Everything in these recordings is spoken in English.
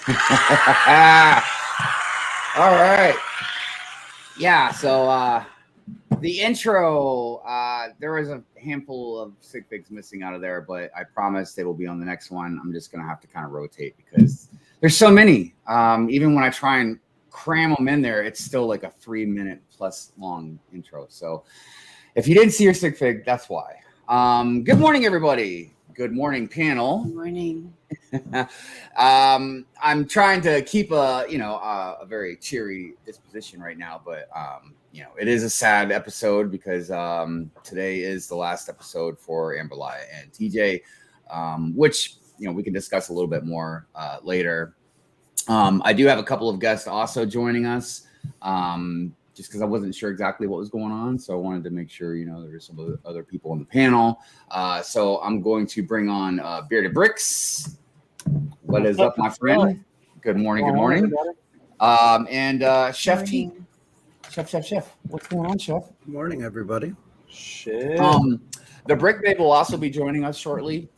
All right. Yeah, so the intro, there was a handful of sig figs missing out of there, but I promise they will be on the next one. I'm just going to have to kind of rotate because there's so many. Even when I try and cram them in there, it's still like a 3-minute plus long intro. So if you didn't see your sig fig, that's why. Good morning, everybody. Good morning, panel. Good morning. I'm trying to keep a very cheery disposition right now, but it is a sad episode because today is the last episode for Amberlia and TJ, which we can discuss a little bit more later. I do have a couple of guests also joining us, just because I wasn't sure exactly what was going on, so I wanted to make sure there were some other people on the panel. So I'm going to bring on Bearded Brix. What is up, my friend? Good morning. Good morning. And Chef.T. Chef. What's going on, Chef? Good morning, everybody. Shit. The Brick Babe will also be joining us shortly.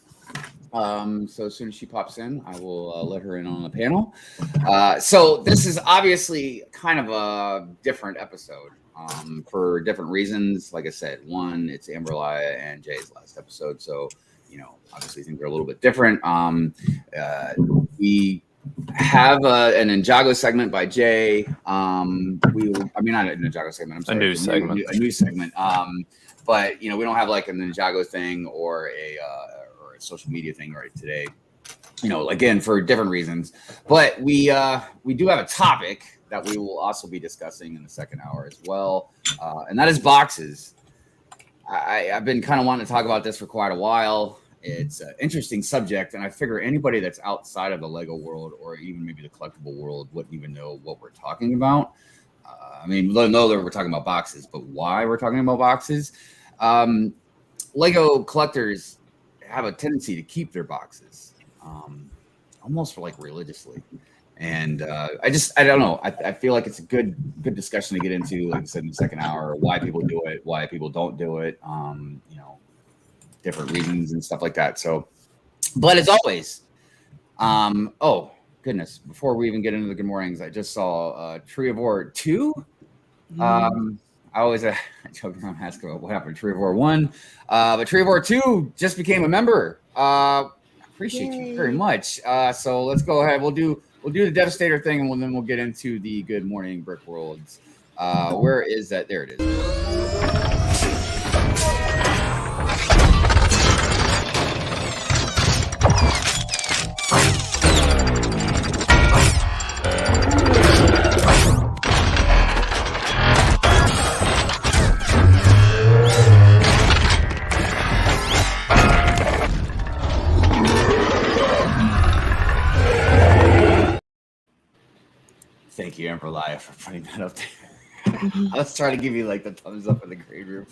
So as soon as she pops in, I will let her in on the panel. So this is obviously kind of a different episode for different reasons. Like I said, one, it's Amberlia and Jay's last episode, so obviously things are a little bit different. We have an Ninjago segment by Jay. Not a Ninjago segment. I'm sorry, a new segment. But we don't have like a Ninjago thing or a social media thing right today. Again, for different reasons. But we do have a topic that we will also be discussing in the second hour as well, and that is boxes. I've been kind of wanting to talk about this for quite a while. It's an interesting subject, and I figure anybody that's outside of the Lego world or even maybe the collectible world wouldn't even know what we're talking about. They'll know that we're talking about boxes, but why we're talking about boxes? Lego collectors have a tendency to keep their boxes, almost like religiously. And I don't know. I feel like it's a good discussion to get into, like I said, in the second hour, why people do it, why people don't do it, different reasons and stuff like that. So, but as always, oh goodness, before we even get into the good mornings, I just saw Tree of War 2. I always joke around asking about what happened to Tree of War 1, but Tree of War 2 just became a member. Appreciate you very much. So let's go ahead. We'll do the Devastator thing, and then we'll get into the Good Morning Brick Worlds. Where is that? There it is. Thank you, Amberlia, for putting that up there. I was trying to give you like the thumbs up in the grade room.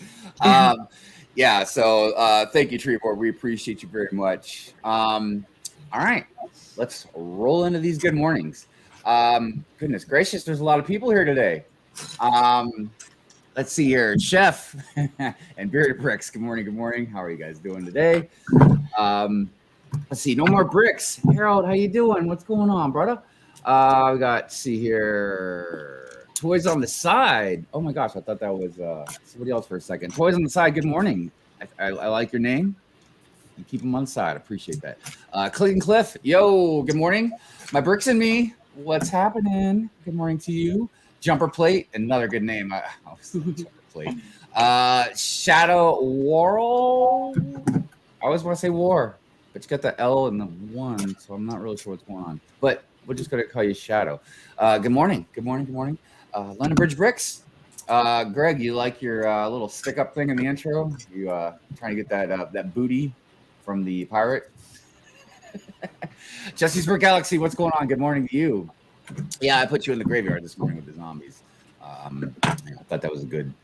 So thank you, Tree Board. We appreciate you very much. All right, let's roll into these good mornings. Goodness gracious, there's a lot of people here today. Let's see here. Chef and Bearded Brix. Good morning. Good morning. How are you guys doing today? Let's see. No more bricks. Harold, how you doing? What's going on, brother? We got, see here, Toys on the Side. Oh my gosh, I thought that was somebody else for a second. Toys on the Side, good morning. I like your name. You keep them on the side. I appreciate that. Clayton Cliff, yo, good morning. My Bricks and Me, what's happening? Good morning to you. Jumper Plate, another good name. Jumper Plate. Shadow Warl. I always want to say War, but you got the L and the 1, so I'm not really sure what's going on. But we're just going to call you Shadow. Good morning. Good morning. Good morning. London Bridge Bricks. Greg, you like your little stick-up thing in the intro? You trying to get that booty from the pirate? Jesse's Brick Galaxy, what's going on? Good morning to you. Yeah, I put you in the graveyard this morning with the zombies. I thought that was a good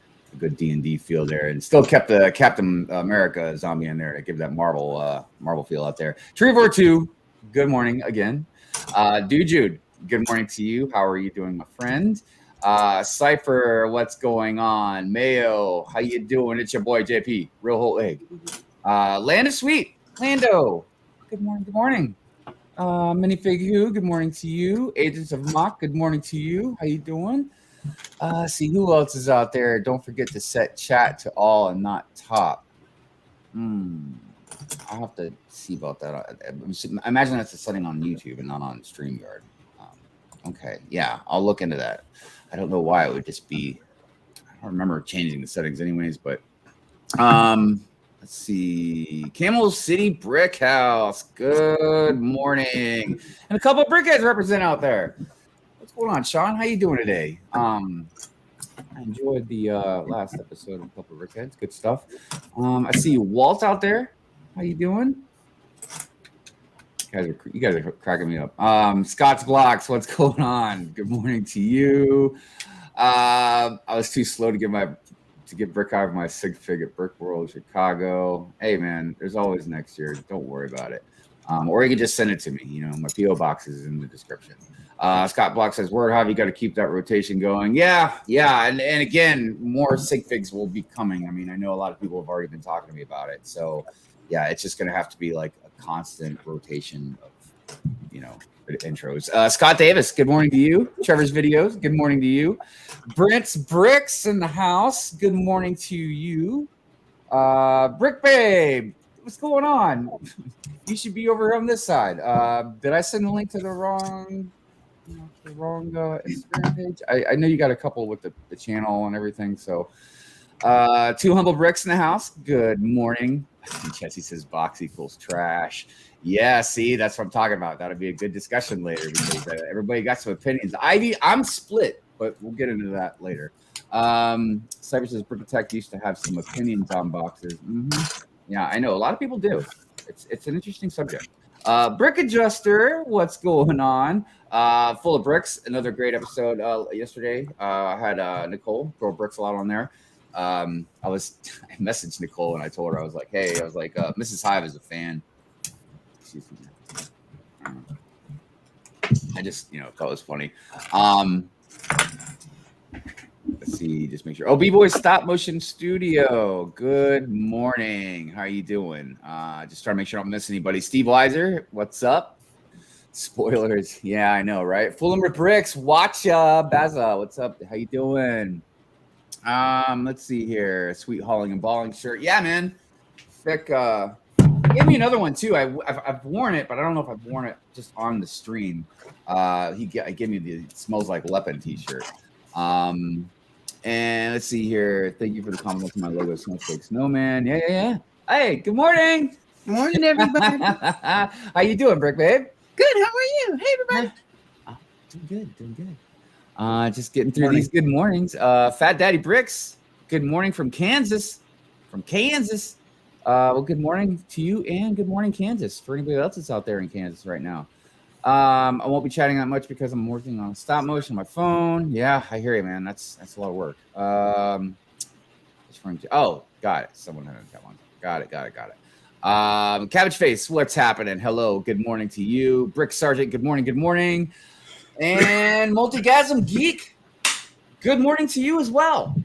D&D feel there, and still kept the Captain America zombie in there to give that Marvel feel out there. Tree of War 2, good morning again. Jude, good morning to you. How are you doing, my friend? Cypher, what's going on? Mayo, how you doing? It's your boy JP, Real Whole Egg. Land of Sweet, Lando. Good morning. Good morning. Minifig Who, good morning to you. Agents of Mock, good morning to you. How you doing? See who else is out there. Don't forget to set chat to all and not top. I'll have to see about that. I imagine that's a setting on YouTube and not on StreamYard. Okay, yeah, I'll look into that. I don't know why it would just be. I don't remember changing the settings, anyways. But let's see. Camel City Brick House. Good morning, and a couple of brickheads represent out there. What's going on, Sean? How you doing today? I enjoyed the last episode of a couple of brickheads. Good stuff. I see you, Walt, out there. How you doing? You guys are cracking me up. Scott's Blocks, what's going on? Good morning to you. I was too slow to get Brick out of my sig fig at Brick World Chicago. Hey man, there's always next year. Don't worry about it. Or you can just send it to me. You know, my PO box is in the description. Scott Block says, "Word, Hive, you got to keep that rotation going." Yeah, and again, more sig figs will be coming. I mean, I know a lot of people have already been talking to me about it. So yeah, it's just going to have to be like a constant rotation of, intros. Scott Davis, good morning to you. Trevor's Videos, good morning to you. Brix in the house, good morning to you. Brick Babe, what's going on? You should be over on this side. Did I send the link to the wrong Instagram page? I know you got a couple with the channel and everything. So Two Humble Bricks in the house, good morning. Jesse says box equals trash. Yeah, see, that's what I'm talking about. That'll be a good discussion later because everybody got some opinions. I'm split, but we'll get into that later. Cyber says Brick Tech used to have some opinions on boxes. Yeah, I know. A lot of people do. It's an interesting subject. Brick Adjuster, what's going on? Full of Bricks, another great episode yesterday. I had Nicole throw bricks a lot on there. I messaged Nicole and I told her, I was like, hey, Mrs. Hive is a fan. Excuse me. I just, thought it was funny. Let's see, just make sure. Oh, B-Boy Stop Motion Studio. Good morning. How are you doing? Just trying to make sure I don't miss anybody. Steve Weiser, what's up? Spoilers. Yeah, I know, right? Fulham with Bricks. Watcha. Baza, what's up? How you doing? Let's see here. Sweet Hauling and Balling shirt. Yeah, man. Vic gave me another one too. I've worn it, but I don't know if I've worn it just on the stream. He gave me the Smells Like Lepin t-shirt. And let's see here. Thank you for the compliment to my logo, Snowflake Snowman. Yeah. Hey, good morning. Good morning, everybody. How you doing, Brick Babe? Good. How are you? Hey, everybody. Doing good. Just getting through these good mornings. Fat Daddy Bricks, good morning from Kansas. Well, good morning to you and good morning, Kansas, for anybody else that's out there in Kansas right now. I won't be chatting that much because I'm working on stop motion on my phone. Yeah, I hear you, man. That's a lot of work. Got it. Someone had that one. Got it. Cabbage Face, what's happening? Hello, good morning to you. Brick Sergeant, good morning. And Multigasm Geek, good morning to you as well.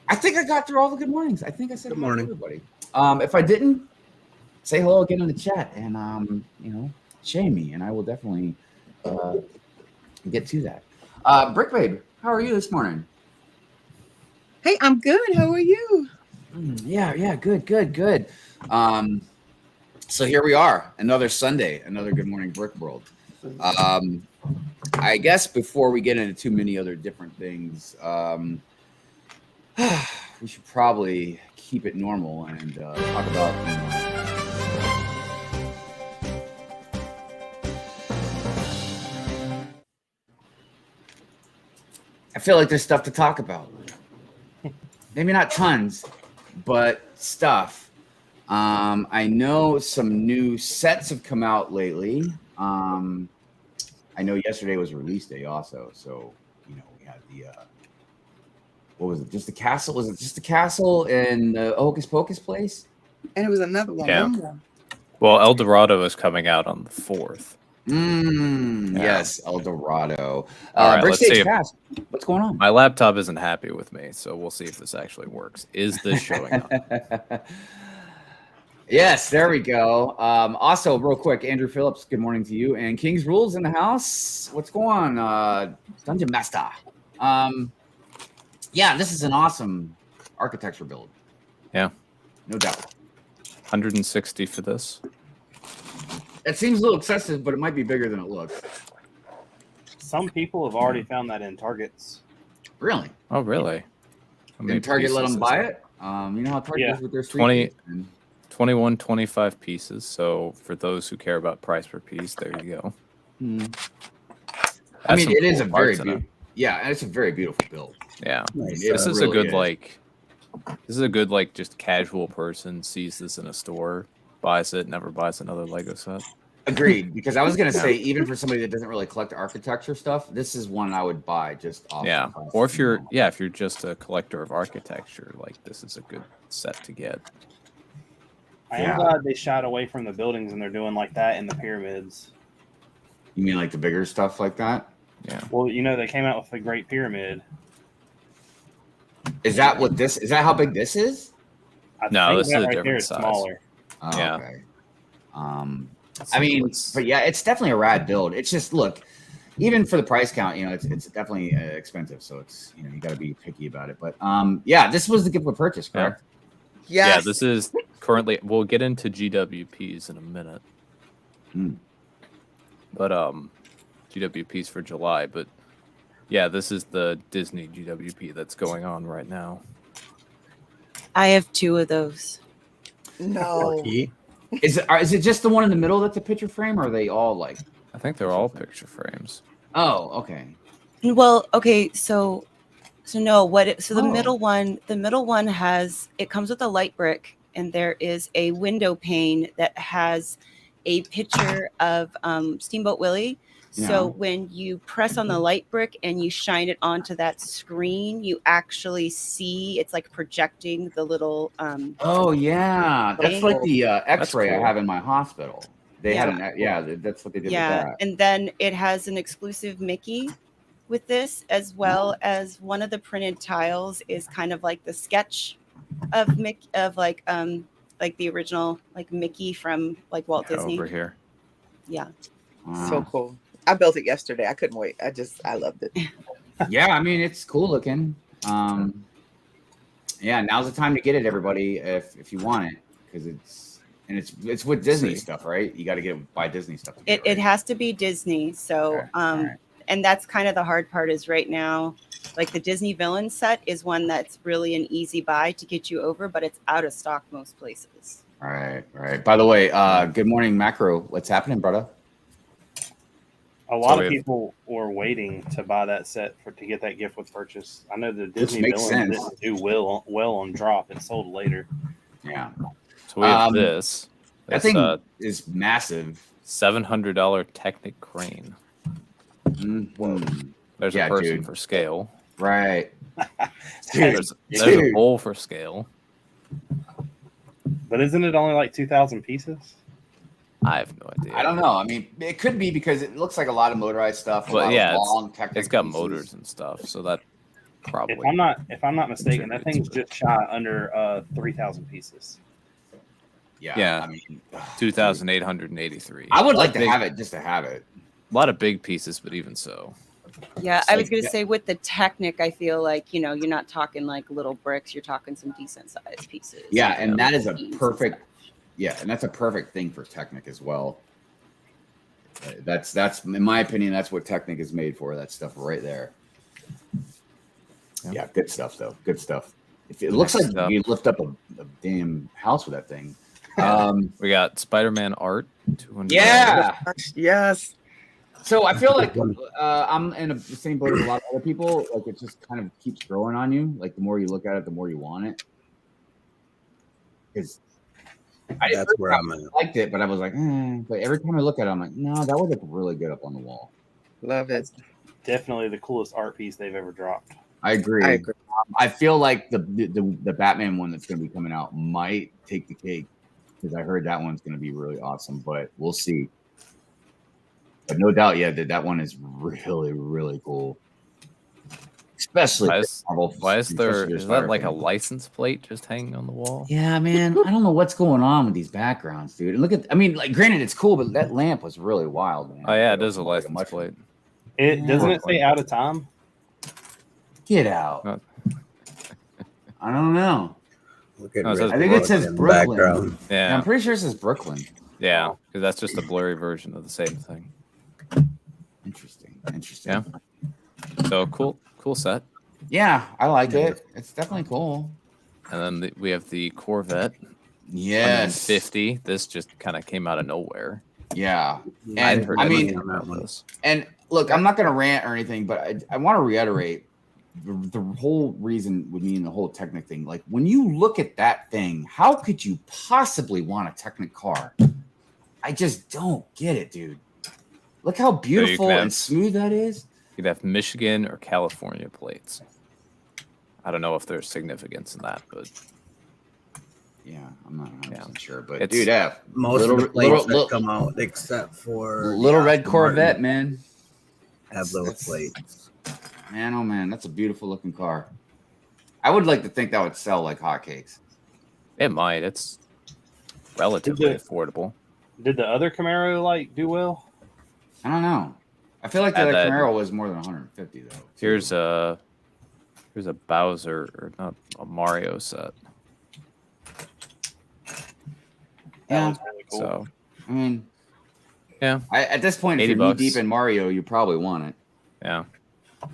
I think I got through all the good mornings. I think I said good morning to everybody. If I didn't, say hello again in the chat and shame me, and I will definitely get to that. Brick Babe, how are you this morning? Hey, I'm good. How are you? Yeah, good. So here we are, another Sunday, another Good Morning Brick World. I guess before we get into too many other different things, we should probably keep it normal and talk about, I feel like there's stuff to talk about. Maybe not tons, but stuff. I know some new sets have come out lately. I know yesterday was release day also. So, we had the, what was it? Just the castle? Was it just the castle in the Hocus Pocus place? And it was another one. Yeah. Well, El Dorado is coming out on the 4th. Yes, El Dorado. Right, let's see. What's going on? My laptop isn't happy with me, so we'll see if this actually works. Is this showing up? Yes, there we go. Also, real quick, Andrew Phillips, good morning to you. And King's Rules in the house. What's going on? Dungeon Master. Yeah, this is an awesome architecture build. Yeah. No doubt. 160 for this. It seems a little excessive, but it might be bigger than it looks. Some people have already found that in Targets. Really? Oh, really? Did Target let them buy it? You know how Target is with their 21, 25 pieces. So for those who care about price per piece, there you go. I mean, it is a very beautiful. Yeah, it's a very beautiful build. Yeah, Nice. This is really a good This is a good just casual person sees this in a store, buys it, never buys another Lego set. Agreed. Because I was gonna say, even for somebody that doesn't really collect architecture stuff, this is one I would buy just off. Yeah, or if you're just a collector of architecture, this is a good set to get. I am glad they shied away from the buildings and they're doing like that in the pyramids. You mean like the bigger stuff like that? Yeah. Well, they came out with the Great Pyramid. Is that what this? Is that how big this is? No, this is a right different there is size. smaller. Oh, Yeah. Okay. I mean, but yeah, it's definitely a rad build. It's just look, even for the price count, it's definitely expensive. So it's you got to be picky about it. But yeah, this was the gift with purchase, correct? Yes. Yeah, this is currently. We'll get into GWPs in a minute. But GWPs for July. But yeah, this is the Disney GWP that's going on right now. I have 2 of those. No. Is it just the one in the middle that's a picture frame, or are they all I think they're all picture frames. Oh, okay. Well, okay, so no, the middle one has, it comes with a light brick, and there is a window pane that has a picture of Steamboat Willie. So when you press on the light brick and you shine it onto that screen, you actually see it's like projecting the little. Oh yeah, that's like the X-ray cool. I have in my hospital. They had that's what they did with that. And then it has an exclusive Mickey with this, as well as one of the printed tiles is kind of like the sketch of Mickey, of like the original Mickey from Walt Disney. Over here. Yeah. Wow. So cool. I built it yesterday. I couldn't wait. I loved it. Yeah, I mean it's cool looking. Yeah, now's the time to get it, everybody, if you want it, because it's with Disney stuff, right? You got to get it by Disney stuff. It has to be Disney. So and that's kind of the hard part is right now, the Disney villain set is one that's really an easy buy to get you over, but it's out of stock most places. Right. By the way, good morning, Macro. What's happening, brother? A lot of people were waiting to buy that set to get that gift with purchase. I know the Disney villain didn't do well on drop. It sold later. Yeah. So we have this. That thing is massive. $700 Technic crane. There's a person for scale. Right. There's a bowl for scale. But isn't it only 2,000 pieces? I have no idea. I don't know. I mean, it could be because it looks like a lot of motorized stuff. Well, yeah, it's got motors and stuff, so that probably. If I'm not mistaken, that thing's just shy under 3,000 pieces. Yeah. I mean, 2,883. I would like to have it just to have it. A lot of big pieces, but even so. Yeah, I was going to say with the Technic, I feel like, you're not talking little bricks. You're talking some decent sized pieces. Yeah, and that is a perfect. Yeah, and that's a perfect thing for Technic as well. That's in my opinion, that's what Technic is made for. That stuff right there. Yeah, good stuff though. Good stuff. If it looks like you lift up a damn house with that thing. We got Spider-Man art. 200. Yeah. Yes. So I feel like I'm in the same boat as a lot of other people. It just kind of keeps growing on you. The more you look at it, the more you want it. Because that's where I'm at. I liked it, but I was like, but every time I look at it, I'm like, no, that would look really good up on the wall. Love it. Definitely the coolest art piece they've ever dropped. I agree. I feel like the Batman one that's going to be coming out might take the cake because I heard that one's going to be really awesome, but we'll see. But no doubt, that one is really, really cool. especially Why if is, it's Marvel, why is there? especially if Is they're that like a Spider-Man. license plate just hanging on the wall? Yeah, man. I don't know what's going on with these backgrounds, dude. And look at, I mean, like, granted, it's cool, but that lamp was really wild, man. Oh yeah, Like, it is a like license mushroom. plate. It doesn't it Brooklyn. say out of time? Get out. No. I don't know. Look at No, it says I think it says in the Brooklyn. background. Yeah, I'm Yeah, pretty sure it says Brooklyn. yeah, because that's just a blurry version of the same thing. Interesting. Interesting. Yeah. So cool set. Yeah, I like it. It's definitely cool. And then we have the Corvette Yes. 150. This just kind of came out of nowhere. Yeah. I hadn't And heard I mean, anything about this. and look, I'm not going to rant or anything, but I want to reiterate the whole reason with me and the whole Technic thing. Like, when you look at that thing, how could you possibly want a Technic car? I just don't get it, dude. Look how beautiful and smooth that is. You'd have Michigan or California plates. I don't know if there's significance in that, but yeah, I'm not 100% sure. But It's- dude, Most of the plates that come out, except for little the red Aston Corvette, Martin, man. have those That's- plates. Man, oh man, that's a beautiful looking car. I would like to think that would sell like hotcakes. it might. It's relatively affordable. Did the other Camaro like do well? I don't know. I feel like the And other then- Camaro was more than 150 though. Here's a Bowser or not a Mario set. That Yeah. was really cool. So I mean, yeah, at this point, if you're $80. knee deep in Mario, you probably want it. yeah.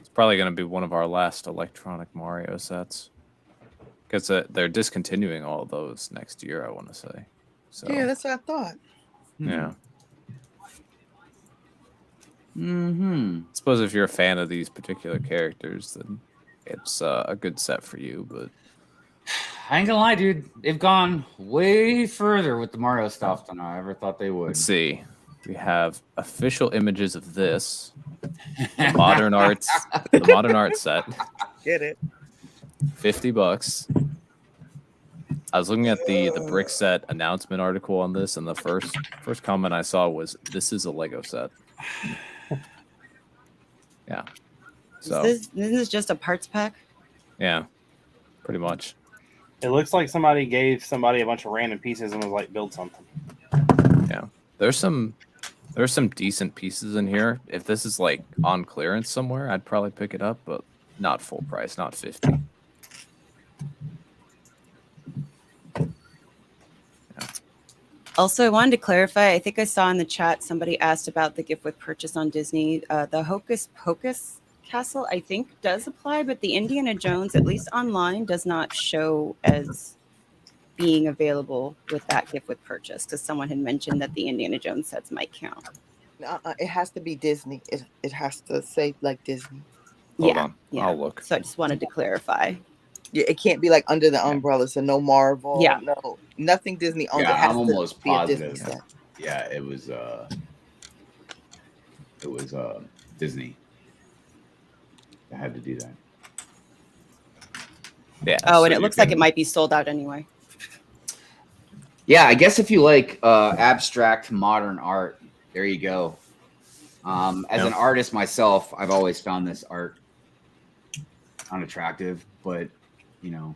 It's probably going to be one of our last electronic Mario sets because they're discontinuing all of those next year. I want to say. So Yeah, that's what I thought. yeah. Mm-hmm. I suppose if you're a fan of these particular characters, then it's a good set for you. But I ain't gonna lie, dude. They've gone way further with the Mario stuff than I ever thought they would. let's see. We have official images of this the modern art set. Get it? $50. I was looking at the Brix set announcement article on this, and the first comment I saw was, "This is a Lego set." Yeah. So This is just a parts pack. yeah, pretty much. It looks like somebody gave somebody a bunch of random pieces and was like, build something. Yeah. There's some decent pieces in here. If this is like on clearance somewhere, I'd probably pick it up, but not full price, not 50. Also, I wanted to clarify. I think I saw in the chat somebody asked about the gift with purchase on Disney. The Hocus Pocus castle, I think, does apply, but the Indiana Jones, at least online, does not show as being available with that gift with purchase because someone had mentioned that the Indiana Jones sets might count. It has to be Disney. It has to say like Disney. Hold on. I'll look. So I just wanted to clarify. Yeah, it can't be like under the umbrella. So no Marvel. Yeah. No, nothing Disney. Only Yeah, has I'm to almost be a Disney positive. set. Yeah, it was Disney. I had to do that. Yeah. Oh, so and it you looks like can- it might be sold out anyway. Yeah, I guess if you like abstract modern art, there you go. As an artist myself, I've always found this art unattractive, but you know,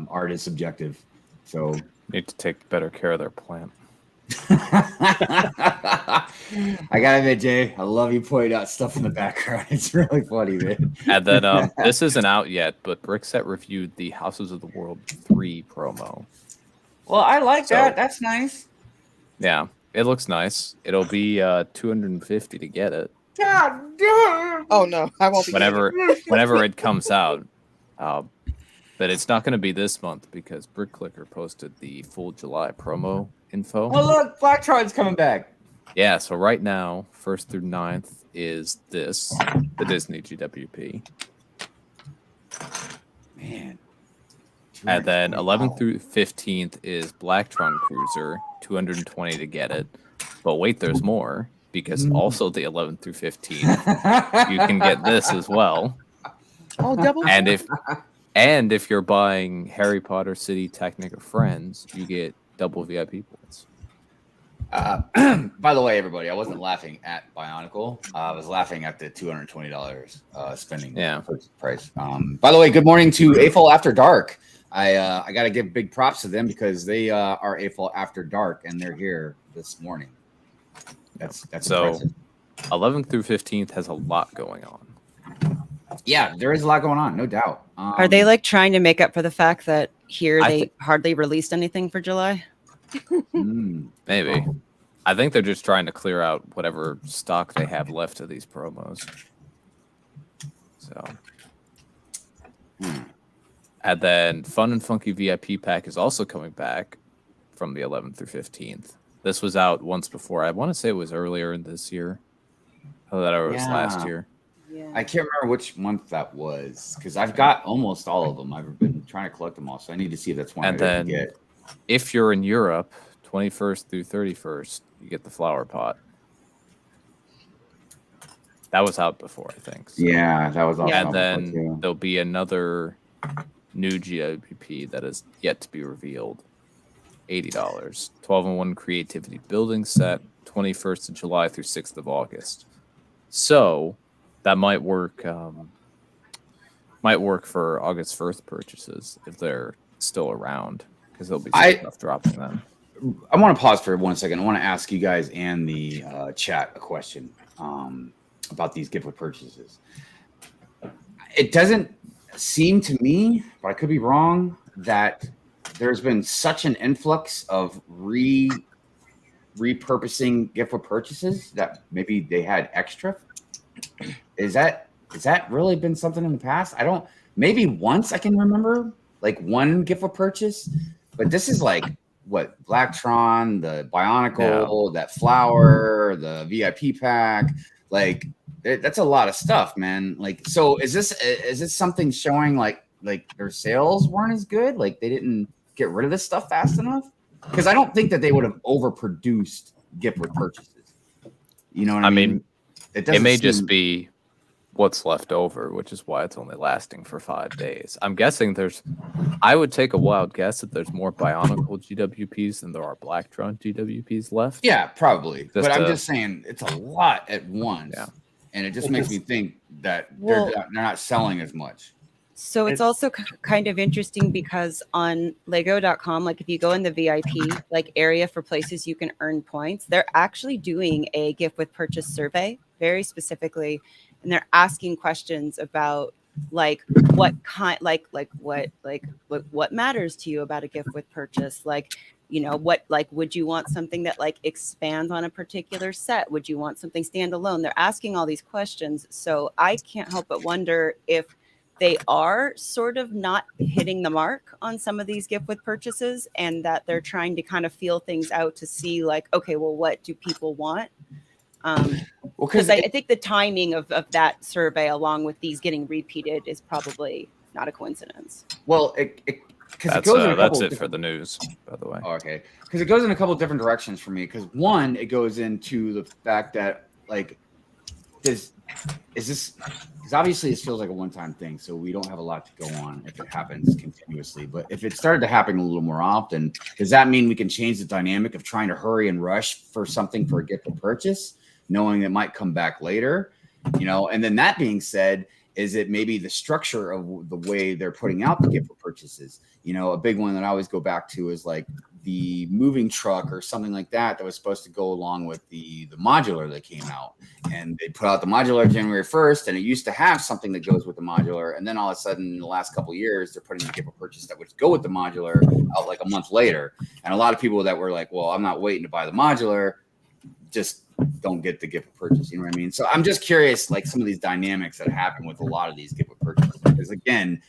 art is subjective. So need to take better care of their plant. I gotta admit, Jay, I love you pointing out stuff in the background. It's really funny, man. And then this isn't out yet, but Brickset reviewed the Houses of the World 3 promo. Well, I like So- that. That's nice. Yeah, it looks nice. It'll be $250 to get it God damn. Oh no, I won't be. whenever it comes out. But it's not going to be this month because Brick Clicker posted the full July promo info. Well, look, Blacktron's coming back. Yeah, so right now, 1st through 9th is the Disney GWP. Man. And then 11th Wow. through 15th is Blacktron Cruiser, $220 to get it. But wait, there's more because also the 11th through 15th, you can get this as well. Oh, double. And if you're buying Harry Potter City Technic or Friends, you get double VIP points. By the way, everybody, I wasn't laughing at Bionicle. I was laughing at the $220 spending purchase price. By the way, good morning to AFOL After Dark. I got to give big props to them because they are AFOL After Dark and they're here this morning. That's so impressive. 11th through 15th has a lot going on. Yeah, there is a lot going on, no doubt. Are they like trying to make up for the fact that here they hardly released anything for July? Maybe. I think they're just trying to clear out whatever stock they have left of these promos. So, and then Fun and Funky VIP pack is also coming back from the 11th through 15th. This was out once before. I want to say it was earlier in this year. Oh, that was last year. Yeah. I can't remember which month that was because I've got almost all of them. I've been trying to collect them all, so I need to see if that's one. And then, get. If you're in Europe, 21st through 31st, you get the flower pot. That was out before, I think. So. Yeah, that was also and then there'll be another new GWP that is yet to be revealed. $80. 12-in-1 creativity building set, 21st of July through 6th of August. So that might work for August 1st purchases if they're still around, because there'll be some stuff dropping then. I want to pause for 1 second. I want to ask you guys and the chat a question about these gift with purchases. It doesn't seem to me, but I could be wrong, that there's been such an influx of repurposing gift with purchases that maybe they had extra. Has that really been something in the past? Maybe once I can remember like one gift with purchase, but this is like what Blacktron, the Bionicle, that flower, the VIP pack, like that's a lot of stuff, man. Like, so is this something showing like their sales weren't as good? Like they didn't get rid of this stuff fast enough? Because I don't think that they would have overproduced gift with purchases. You know what I mean? It may just be what's left over, which is why it's only lasting for 5 days. I'm guessing I would take a wild guess that there's more Bionicle GWPs than there are Blacktron GWPs left. Yeah, probably. But I'm just saying it's a lot at once. Yeah. And it just makes me think that they're not selling as much. So it's also kind of interesting because on Lego.com, like if you go in the VIP like area for places you can earn points, they're actually doing a gift with purchase survey very specifically, and they're asking questions about like what kind, what matters to you about a gift with purchase, like, you know, what, like, would you want something that like expands on a particular set? Would you want something standalone? They're asking all these questions, so I can't help but wonder if they are sort of not hitting the mark on some of these gift with purchases, and that they're trying to kind of feel things out to see like, okay, well, what do people want? Because I think the timing of that survey along with these getting repeated is probably not a coincidence. Well, that's it for the news, by the way. Oh, okay. Because it goes in a couple different directions for me. Because one, it goes into the fact that like, because obviously this feels like a one-time thing, so we don't have a lot to go on if it happens continuously. But if it started to happen a little more often, does that mean we can change the dynamic of trying to hurry and rush for something for a gift or purchase, knowing it might come back later? You know, and then that being said, is it maybe the structure of the way they're putting out the gift or purchases? You know, a big one that I always go back to is like the moving truck or something like that was supposed to go along with the modular that came out, and they put out the modular January 1st, and it used to have something that goes with the modular, and then all of a sudden in the last couple of years they're putting the gift or purchase that would go with the modular out like a month later, and a lot of people that were like, well, I'm not waiting to buy the modular, just don't get the gift or purchase. You know what I mean? So I'm just curious, like some of these dynamics that happen with a lot of these gift or purchases, because again,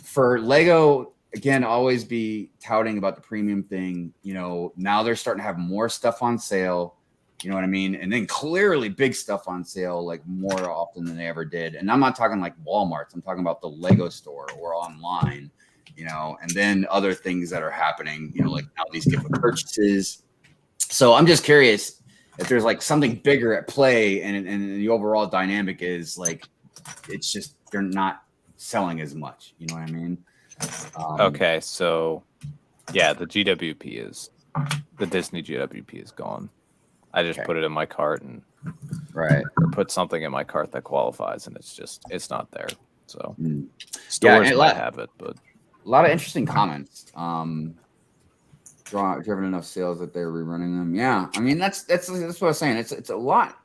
for Lego, again, always be touting about the premium thing. You know, now they're starting to have more stuff on sale. You know what I mean? And then clearly big stuff on sale, like more often than they ever did. And I'm not talking like Walmart's. I'm talking about the Lego store or online, you know, and then other things that are happening, you know, like now these gift purchases. So I'm just curious if there's like something bigger at play, and the overall dynamic is like, it's just, they're not selling as much. You know what I mean? Okay, so yeah, the GWP is The Disney GWP is gone. I just put it in my cart and right, or put something in my cart that qualifies, and it's not there. So Mm. stores might have it, but a lot of interesting comments. Driven enough sales that they're rerunning them. Yeah, I mean that's what I was saying. It's a lot.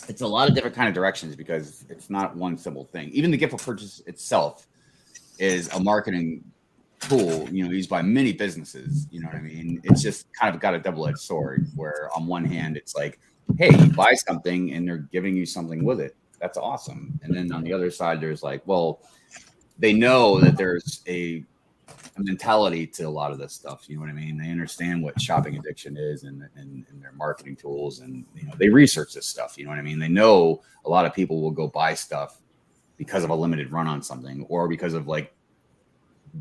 It's a lot of different kind of directions because it's not one simple thing. Even the gift of purchase itself is a marketing tool, used by many businesses. You know what I mean? It's just kind of got a double-edged sword where on one hand it's like, hey, you buy something and they're giving you something with it. That's awesome. And then on the other side, there's like, well, they know that there's a mentality to a lot of this stuff. You know what I mean? They understand what shopping addiction is and their marketing tools, and they research this stuff. You know what I mean? They know a lot of people will go buy stuff because of a limited run on something or because of like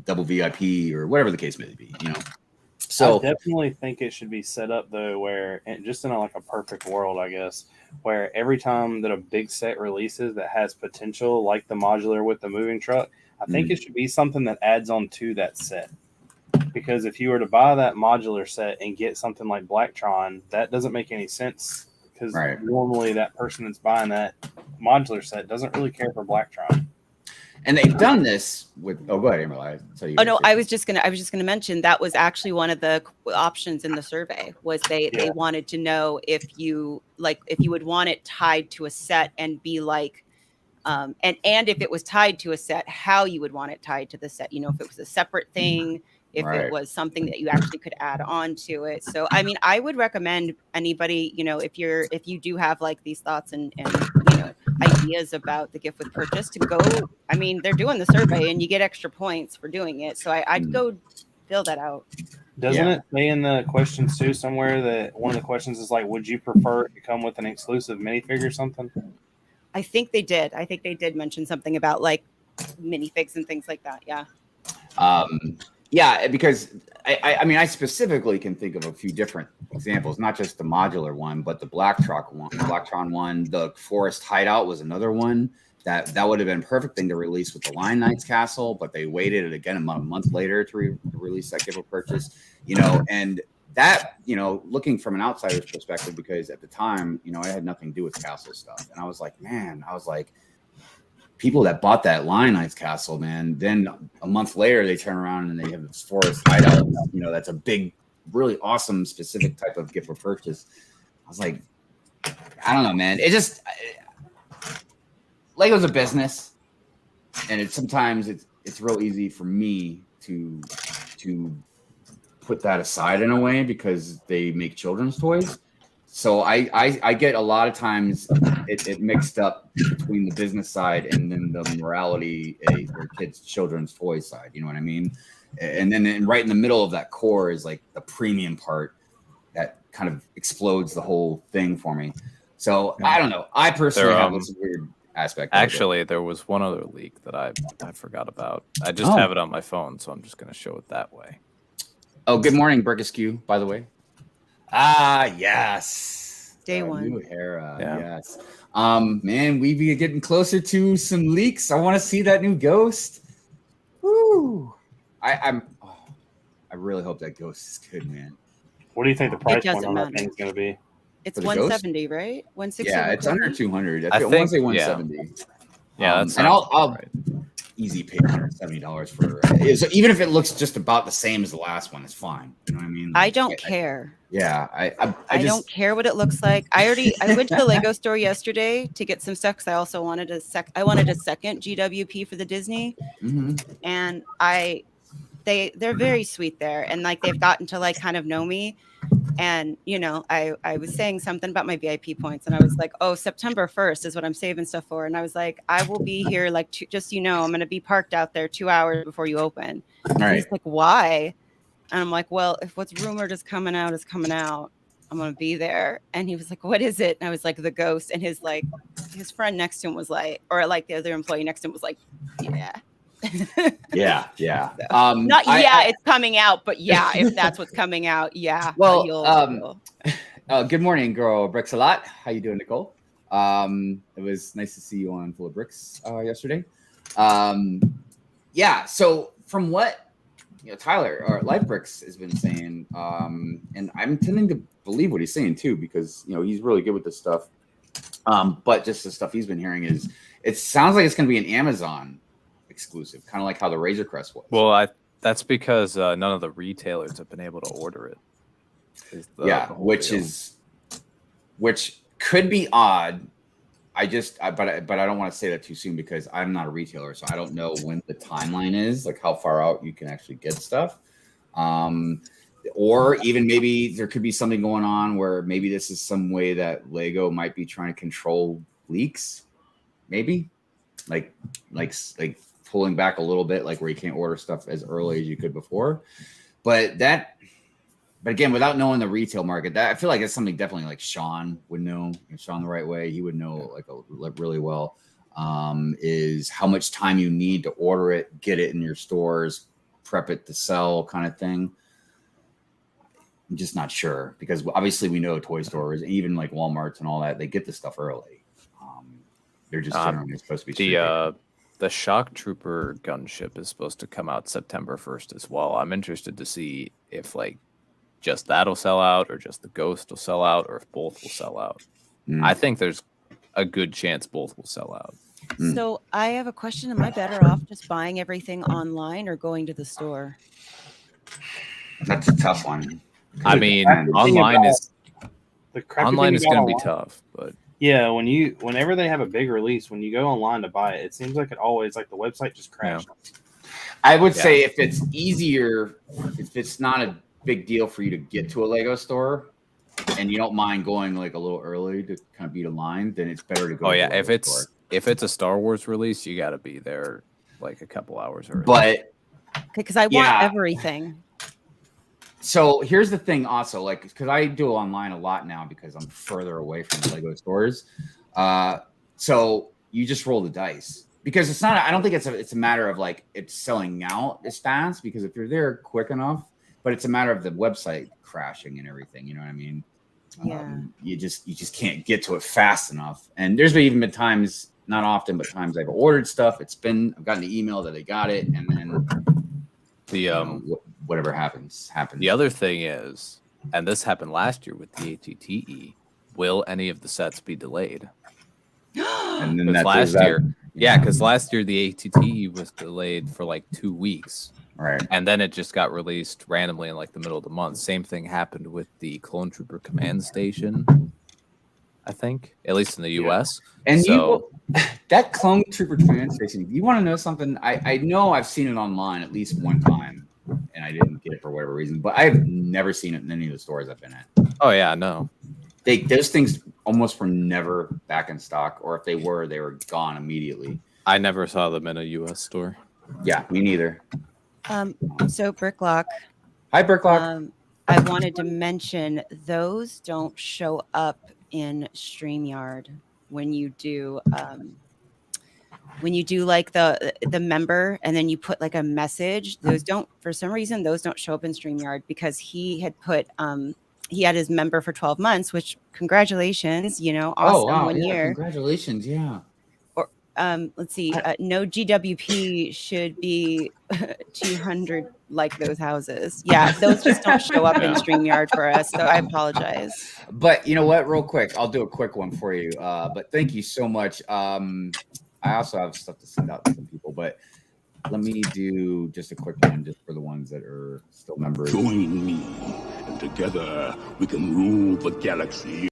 double VIP or whatever the case may be. So I definitely think it should be set up though, where and just in like a perfect world, I guess, where every time that a big set releases that has potential, like the modular with the moving truck, I think it should be something that adds on to that set. Because if you were to buy that modular set and get something like Blacktron, that doesn't make any sense. Because normally that person that's buying that modular set doesn't really care for Blacktron. And they've done this with. Oh, go ahead, Amberlia. Oh no, I was just gonna mention that was actually one of the options in the survey. Was they wanted to know if you would want it tied to a set and be like. And if it was tied to a set, how you would want it tied to the set, if it was a separate thing, if it was something that you actually could add on to it. So, I mean, I would recommend anybody, if you do have like these thoughts and ideas about the gift with purchase to go, I mean, they're doing the survey and you get extra points for doing it. So I'd go fill that out. Doesn't it say in the questions too somewhere that one of the questions is like, would you prefer it to come with an exclusive minifig or something? I think they did. I think they did mention something about like minifigs and things like that. Yeah. Yeah, because I specifically can think of a few different examples, not just the modular one, but the Blacktron one. The Forest Hideout was another one that would have been a perfect thing to release with the Lion Knights Castle, but they waited it again a month later to release that gift of purchase. And that, looking from an outsider's perspective, because at the time, I had nothing to do with castle stuff. And I was like, people that bought that Lion Knights Castle, man, then a month later, they turn around and they have this Forest Hideout, that's a big, really awesome, specific type of gift for purchase. I was like, I don't know, man. Lego's a business. And sometimes it's real easy for me to put that aside in a way because they make children's toys. So I get a lot of times it mixed up between the business side and then the morality or kids' children's toy side. You know what I mean? And then right in the middle of that core is like the premium part that kind of explodes the whole thing for me. So I don't know. I personally have this weird aspect. Actually, there was one other leak that I forgot about. I just have it on my phone, so I'm just going to show it that way. Oh, good morning, Burkesque, by the way. Yes. Day one. New era. Yeah. Yes. Man, we be getting closer to some leaks. I want to see that new ghost. Woo. I really hope that ghost is good, man. What do you think the price point on that thing is going to be? It's 170, right? 160. Yeah, it's under 200. I want to say 170. Yeah, that's and I'll easy pay $170 for so even if it looks just about the same as the last one, it's fine. You know what I mean? I don't care. I don't care what it looks like. I went to the Lego store yesterday to get some stuff because I also wanted a second GWP for the Disney, and they're very sweet there, and like they've gotten to like kind of know me. And, I was saying something about my VIP points and I was like, oh, September 1st is what I'm saving stuff for. And I was like, I will be here like, just, I'm going to be parked out there 2 hours before you open. Right. He's like, why? And I'm like, well, if what's rumored is coming out, I'm going to be there. And he was like, what is it? And I was like, the ghost. And his friend next to him was like, or like the other employee next to him was like, yeah. Yeah. It's coming out, but yeah, if that's what's coming out, yeah. Well, good morning, girl. Brix a lot. How you doing, Nicole? It was nice to see you on Full of Brix yesterday. So from what Tyler or Life Bricks has been saying, and I'm tending to believe what he's saying too, because he's really good with this stuff. But just the stuff he's been hearing is, it sounds like it's going to be an Amazon exclusive, kind of like how the Razor Crest was. Well, that's because none of the retailers have been able to order it. Which could be odd. But I don't want to say that too soon, because I'm not a retailer, so I don't know when the timeline is, like how far out you can actually get stuff. Or even maybe there could be something going on where maybe this is some way that Lego might be trying to control leaks. Maybe like pulling back a little bit, like where you can't order stuff as early as you could before. But again, without knowing the retail market, I feel like it's something definitely like Sean would know. Sean the right way, he would know like really well. Is how much time you need to order it, get it in your stores, prep it to sell, kind of thing. I'm just not sure, because obviously we know toy stores, even like Walmarts and all that, they get the stuff early. They're just generally supposed to be the Shock Trooper gunship is supposed to come out September 1st as well. I'm interested to see if just that'll sell out, or just the Ghost will sell out, or if both will sell out. I think there's a good chance both will sell out. So I have a question. Am I better off just buying everything online or going to the store? That's a tough one. I mean, online is going to be tough, but yeah, whenever they have a big release, when you go online to buy it, it seems like it always, like, the website just crashes. Yeah. I would say if it's easier, if it's not a big deal for you to get to a Lego store, and you don't mind going like a little early to kind of beat a line, then it's better to go. If it's a Star Wars release, you got to be there like a couple hours early. But because I want everything. So here's the thing, also, like, because I do online a lot now because I'm further away from the Lego stores. So you just roll the dice, because it's not. I don't think it's a matter of like it's selling out as fast, because if you're there quick enough, but it's a matter of the website crashing and everything. You know what I mean? Yeah. You just can't get to it fast enough. And there's even been times, not often, but times I've ordered stuff. I've gotten the email that they got it, and then whatever happens. The other thing is, and this happened last year with the ATTE, will any of the sets be delayed? And then last year the ATTE was delayed for like 2 weeks. Right. And then it just got released randomly in like the middle of the month. Same thing happened with the Clone Trooper Command Station, I think, at least in the US. And that Clone Trooper Command Station, you want to know something? I know I've seen it online at least one time, and I didn't get it for whatever reason, but I've never seen it in any of the stores I've been at. Oh yeah, no. Those things almost were never back in stock, or if they were gone immediately. I never saw them in a US store. Yeah, me neither. So Bricklock. Hi, Bricklock. I wanted to mention those don't show up in StreamYard when you do like the member, and then you put like a message. Those don't, for some reason, those don't show up in StreamYard, because he had put he had his member for 12 months, which congratulations, awesome. 1 year. Congratulations. Yeah. Let's see. No GWP should be 200 like those houses. Yeah, those just don't show up in StreamYard for us, so I apologize. But you know what? Real quick, I'll do a quick one for you. But thank you so much. I also have stuff to send out to some people, but let me do just a quick one just for the ones that are still members. Join me, and together we can rule the galaxy.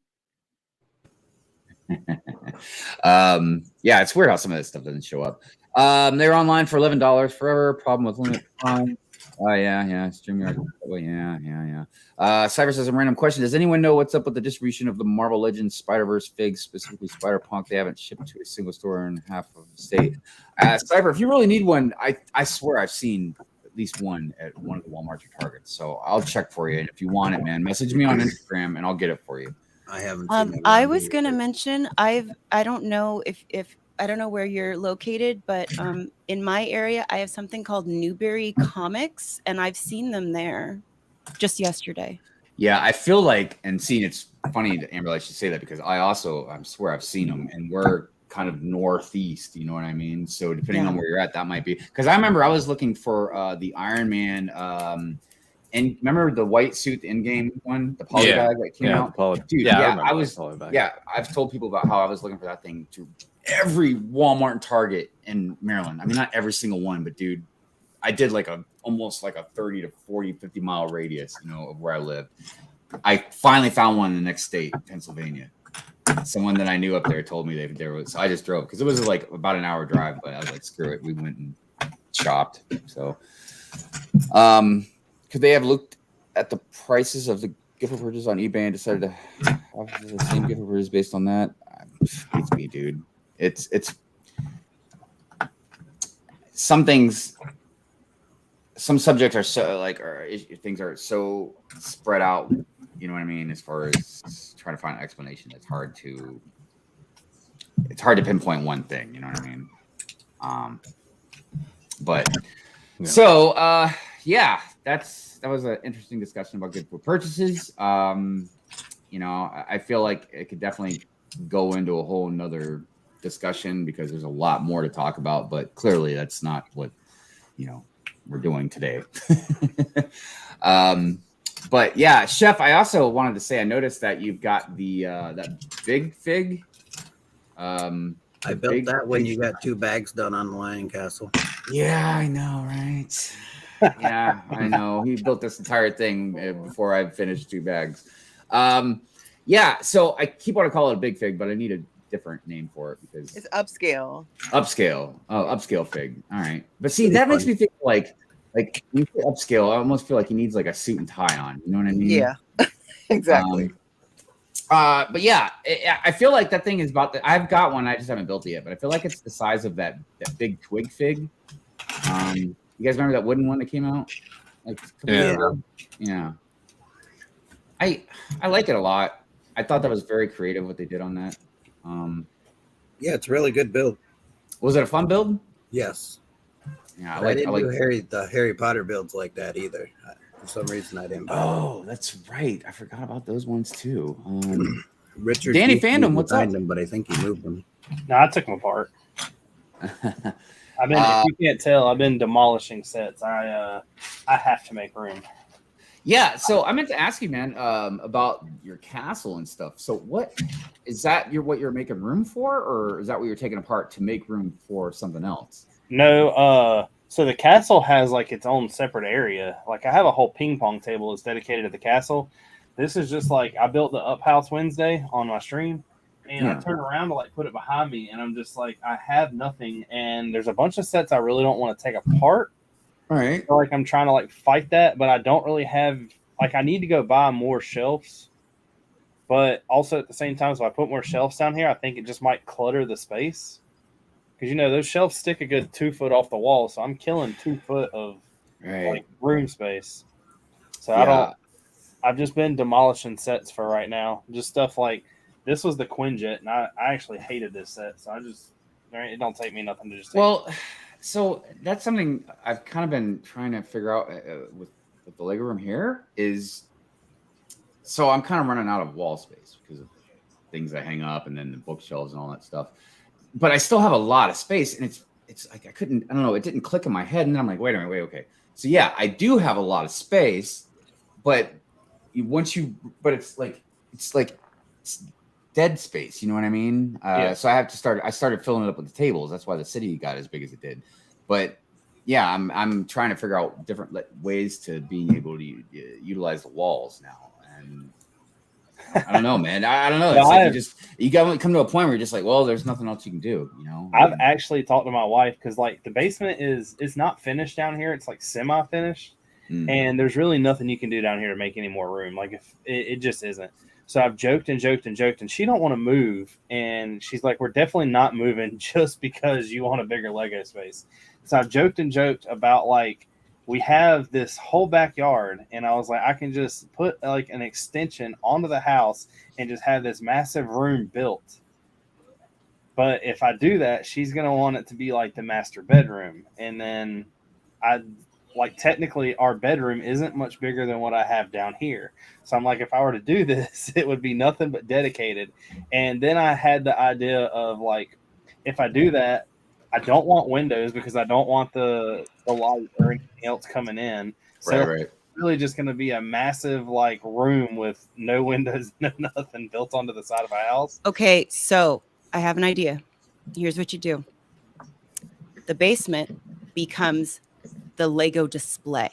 Yeah, it's weird how some of this stuff doesn't show up. They're online for $11 forever. Problem with limit time. Oh yeah. StreamYard. Oh yeah. Cyber says a random question. Does anyone know what's up with the distribution of the Marvel Legends Spider-Verse figs, specifically Spider-Punk? They haven't shipped to a single store in half of the state. Cyber, if you really need one, I swear I've seen at least one at one of the Walmarts or Targets. So I'll check for you. And if you want it, man, message me on Instagram and I'll get it for you. I haven't. I was gonna mention I don't know if I don't know where you're located, but in my area I have something called Newberry Comics, and I've seen them there just yesterday. Yeah, I feel like, and seeing, it's funny that Amberlia should say that, because I swear I've seen them, and we're kind of northeast. You know what I mean? So depending on where you're at, that might be. Because I remember I was looking for the Iron Man. And remember the white suit in game one, the poly bag that came out? Dude, I was. I've told people about how I was looking for that thing to every Walmart and Target in Maryland. I mean, not every single one, but dude, I did like almost like a 30 to 40, 50 mile radius, you know, of where I lived. I finally found one in the next state, Pennsylvania. Someone that I knew up there told me there was. So I just drove because it was like about an hour drive, but I was like, screw it. We went and shopped. So, could they have looked at the prices of the gift purchases on eBay and decided to have the same gift purchases based on that? It's me, dude. It's some things. Some subjects are so like, or things are so spread out. You know what I mean? As far as trying to find an explanation, it's hard to pinpoint one thing. You know what I mean? So that was an interesting discussion about good food purchases. You know, I feel like it could definitely go into a whole nother discussion because there's a lot more to talk about. But clearly, that's not what we're doing today. But yeah, Chef, I also wanted to say I noticed that you've got the that big fig. I built that when you got 2 bags done on the Lion Castle. Yeah, I know, right? Yeah, I know. He built this entire thing before I finished 2 bags. Yeah, so I keep wanting to call it a big fig, but I need a different name for it because it's upscale. Upscale. Oh, upscale fig. All right. But see, that makes me think like when you say upscale, I almost feel like he needs like a suit and tie on. You know what I mean? Yeah, exactly. But yeah, I feel like that thing is I've got one. I just haven't built it yet, but I feel like it's the size of that big twig fig. You guys remember that wooden one that came out? Like, yeah. I like it a lot. I thought that was very creative what they did on that. Yeah, it's a really good build. Was it a fun build? Yes. Yeah, I didn't do the Harry Potter builds like that either. For some reason, I didn't. Oh, that's right. I forgot about those ones too. Richard Danny Fandom, what's up? Them, but I think he moved them. No, I took them apart. I've been, if you can't tell, I've been demolishing sets. I have to make room. Yeah, so I meant to ask you, man, about your castle and stuff. So what is that? What you're making room for, or is that what you're taking apart to make room for something else? No, so the castle has like its own separate area. Like I have a whole ping pong table that's dedicated to the castle. This is just like I built the Up House Wednesday on my stream, and I turned around to like put it behind me, and I'm just like I have nothing, and there's a bunch of sets I really don't want to take apart. All right. So, like I'm trying to like fight that, but I don't really have like I need to go buy more shelves. But also at the same time, if I put more shelves down here, I think it just might clutter the space. Because those shelves stick a good 2 foot off the wall, so I'm killing 2 foot of like room space. So I've just been demolishing sets for right now. Just stuff like this was the Quinjet, and I actually hated this set, so it don't take me nothing to just take it. So that's something I've kind of been trying to figure out with the Lego room here is, so I'm kind of running out of wall space because of things I hang up and then the bookshelves and all that stuff. But I still have a lot of space, and it's like I don't know, it didn't click in my head, and then I'm like, wait, okay. So yeah, I do have a lot of space, but it's dead space, you know what I mean? So I started filling it up with the tables. That's why the city got as big as it did. But yeah, I'm trying to figure out different ways to being able to utilize the walls now. And I don't know, man. I don't know. It's like you got to come to a point where you're just like, well, there's nothing else you can do, I've actually talked to my wife because like the basement it's not finished down here. It's like semi-finished. And there's really nothing you can do down here to make any more room. Like if it just isn't. So I've joked and she don't want to move. And she's like, we're definitely not moving just because you want a bigger Lego space. So I've joked about like, we have this whole backyard. And I was like, I can just put like an extension onto the house and just have this massive room built. But if I do that, she's going to want it to be like the master bedroom. And then technically our bedroom isn't much bigger than what I have down here. So I'm like, if I were to do this, it would be nothing but dedicated. And then I had the idea of like if I do that, I don't want windows because I don't want the light or anything else coming in. So Right. it's really just going to be a massive like room with no windows, no nothing built onto the side of a house. Okay, so I have an idea. Here's what you do. The basement becomes the Lego display,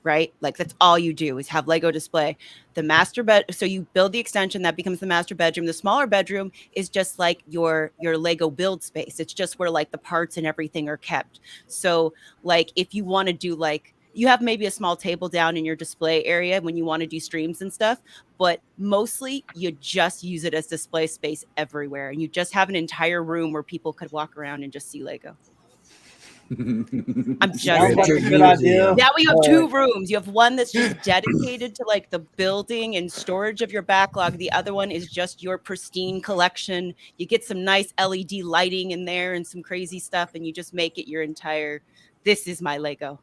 right? Like that's all you do is have Lego display. The master bed. So you build the extension that becomes the master bedroom. The smaller bedroom is just like your Lego build space. It's just where like the parts and everything are kept. So like if you want to do like, you have maybe a small table down in your display area when you want to do streams and stuff, but mostly you just use it as display space everywhere. And you just have an entire room where people could walk around and just see Lego. I'm just Sounds like a good idea. now we have two rooms. You have one that's just dedicated to like the building and storage of your backlog. The other one is just your pristine collection. You get some nice LED lighting in there and some crazy stuff, and you just make it your entire, this is my Lego.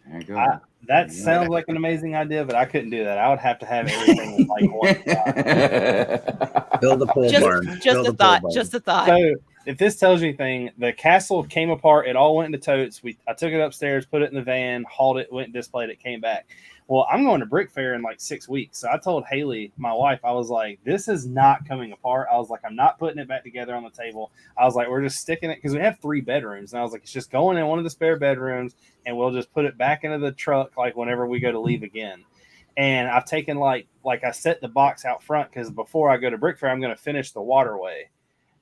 There you go. That sounds like an amazing idea, but I couldn't do that. I would have to have everything in like one spot. Build a pole barn. Just a thought. Just a thought. So if this tells you anything, the castle came apart. It all went into totes. I took it upstairs, put it in the van, hauled it, went and displayed it, came back. Well, I'm going to Brick Fair in like 6 weeks. So I told Haley, my wife, I was like, this is not coming apart. I was like, I'm not putting it back together on the table. I was like, we're just sticking it because we have 3 bedrooms. And I was like, it's just going in one of the spare bedrooms and we'll just put it back into the truck like whenever we go to leave again. And I've taken like I set the box out front because before I go to Brick Fair, I'm going to finish the waterway.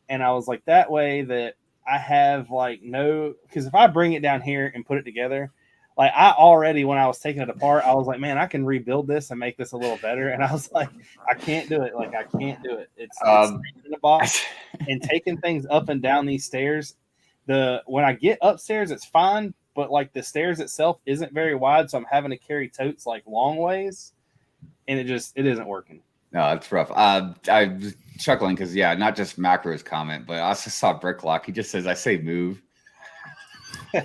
And I was like, that way that I have like no, because if I bring it down here and put it together, like I already, when I was taking it apart, I was like, man, I can rebuild this and make this a little better. And I was like, I can't do it. Like, I can't do it. It's in the box and taking things up and down these stairs. When I get upstairs, it's fine. But like the stairs itself isn't very wide. So I'm having to carry totes like long ways. And it isn't working. No, it's rough. I'm chuckling because, not just Macro's comment, but I also saw Bricklock. He just says, I say move. Dude,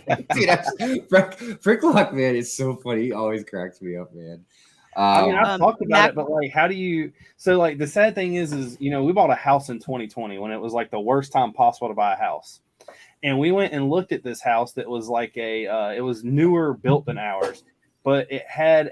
Bricklock, man, it's so funny. He always cracks me up, man. I mean, I've talked about it, but like, how do you? So, like, the sad thing is, we bought a house in 2020 when it was like the worst time possible to buy a house, and we went and looked at this house that was like it was newer built than ours, but it had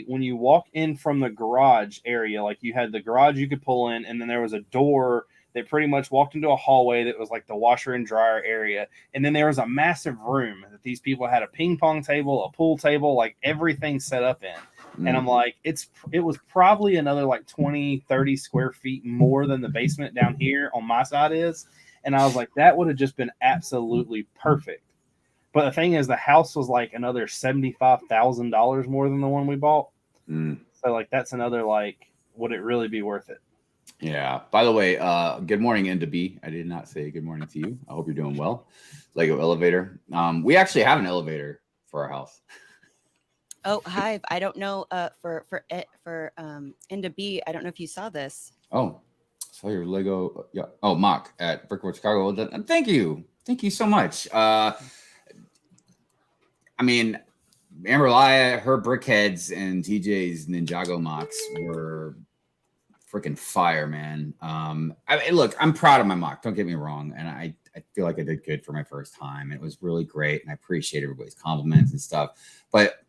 when you walk in from the garage area, like you had the garage you could pull in, and then there was a door that pretty much walked into a hallway that was like the washer and dryer area. And then there was a massive room that these people had a ping pong table, a pool table, like everything set up in. Mm. And I'm like, it was probably another like 20, 30 square feet more than the basement down here on my side is. And I was like, that would have just been absolutely perfect. But the thing is, the house was like another $75,000 more than the one we bought. Mm. So like, that's another, like, would it really be worth it? Yeah. By the way, good morning, NB. I did not say good morning to you. I hope you're doing well. Lego elevator. We actually have an elevator for our house. Oh, Hive. I don't know. For NB, I don't know if you saw this. Oh, saw your Lego. Yeah. Oh, Mock at Brickworld Chicago. Thank you. Thank you so much. I mean, Amberlia, her Brickheads, and TJ's Ninjago mocks were freaking fire, man. Look, I'm proud of my mock. Don't get me wrong, and I feel like I did good for my first time. It was really great, and I appreciate everybody's compliments and stuff. But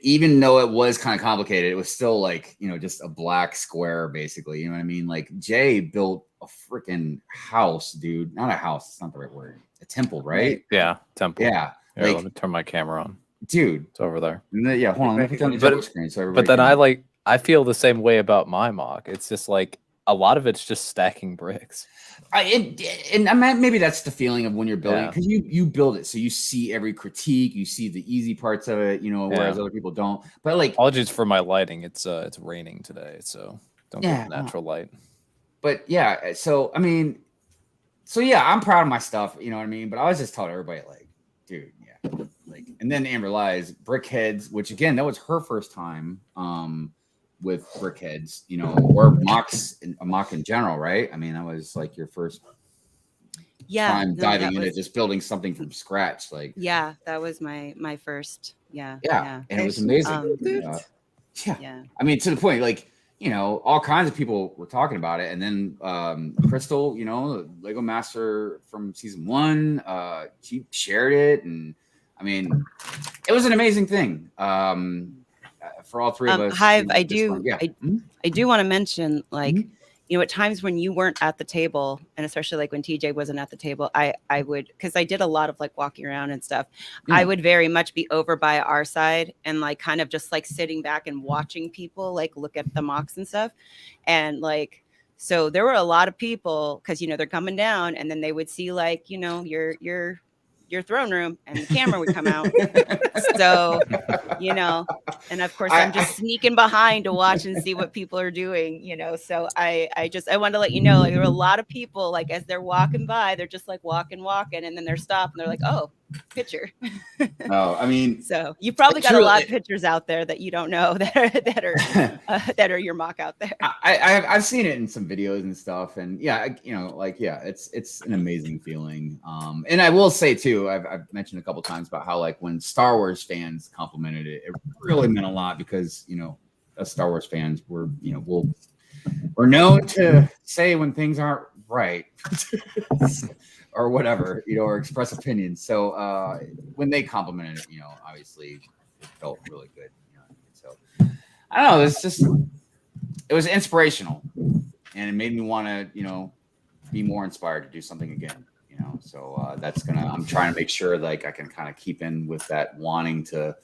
even though it was kind of complicated, it was still like, just a black square, basically. You know what I mean? Like, Jay built a freaking house, dude. Not a house. It's not the right word. A temple, right? Yeah, temple. Yeah. Here, let me turn my camera on. Dude. It's over there. Yeah, hold on. Let me put it on the screen so everybody But then I feel the same way about my mock. It's just like a lot of it's just stacking bricks. Maybe that's the feeling of when you're building, because you build it, so you see every critique, you see the easy parts of it, whereas other people don't. But like, apologies for my lighting. It's raining today, so don't get natural light. But I'm proud of my stuff. You know what I mean? But I was just telling everybody, like, dude, like, and then Amberlia's Brickheads, which again, that was her first time. With Brickheads, or mocks, a mock in general, right? I mean, that was like your first time diving into just building something from scratch. Like, that was my first. And it was amazing. I mean, to the point, like, you know, all kinds of people were talking about it. And then Crystal, you know, the Lego Master from season 1, she shared it. And I mean, it was an amazing thing for all three of us. Hive, you know, I do want to mention, like, Mhm. you know, at times when you weren't at the table, and especially like when TJ wasn't at the table, I would, because I did a lot of like walking around and stuff. Yeah. I would very much be over by our side and like kind of just like sitting back and watching people like look at the mocks and stuff. And like, so there were a lot of people, because, you know, they're coming down and then they would see like, you know, your throne room and the camera would come out. So, you know, and of course I'm just sneaking behind to watch and see what people are doing, you know. So I wanted to let you know, like, there were a lot of people, like, as they're walking by, they're just like walking, and then they're stopped and they're like, oh, picture. Oh, I mean, so you probably got a lot of pictures out there that you don't know that are your mock out there. I've seen it in some videos and stuff, and yeah, you know, like, yeah, it's an amazing feeling. And I will say too, I've mentioned a couple times about how, like, when Star Wars fans complimented it, it really meant a lot, because, you know, us Star Wars fans, we're, you know, we're known to say when things aren't right or whatever, you know, or express opinions. So when they complimented it, you know, obviously it felt really good. You know, so I don't know, it was inspirational, and it made me want to, you know, be more inspired to do something again, you know. So I'm trying to make sure, like, I can kind of keep in with that wanting to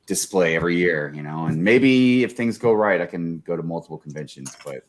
display every year, you know, and maybe if things go right, I can go to multiple conventions. But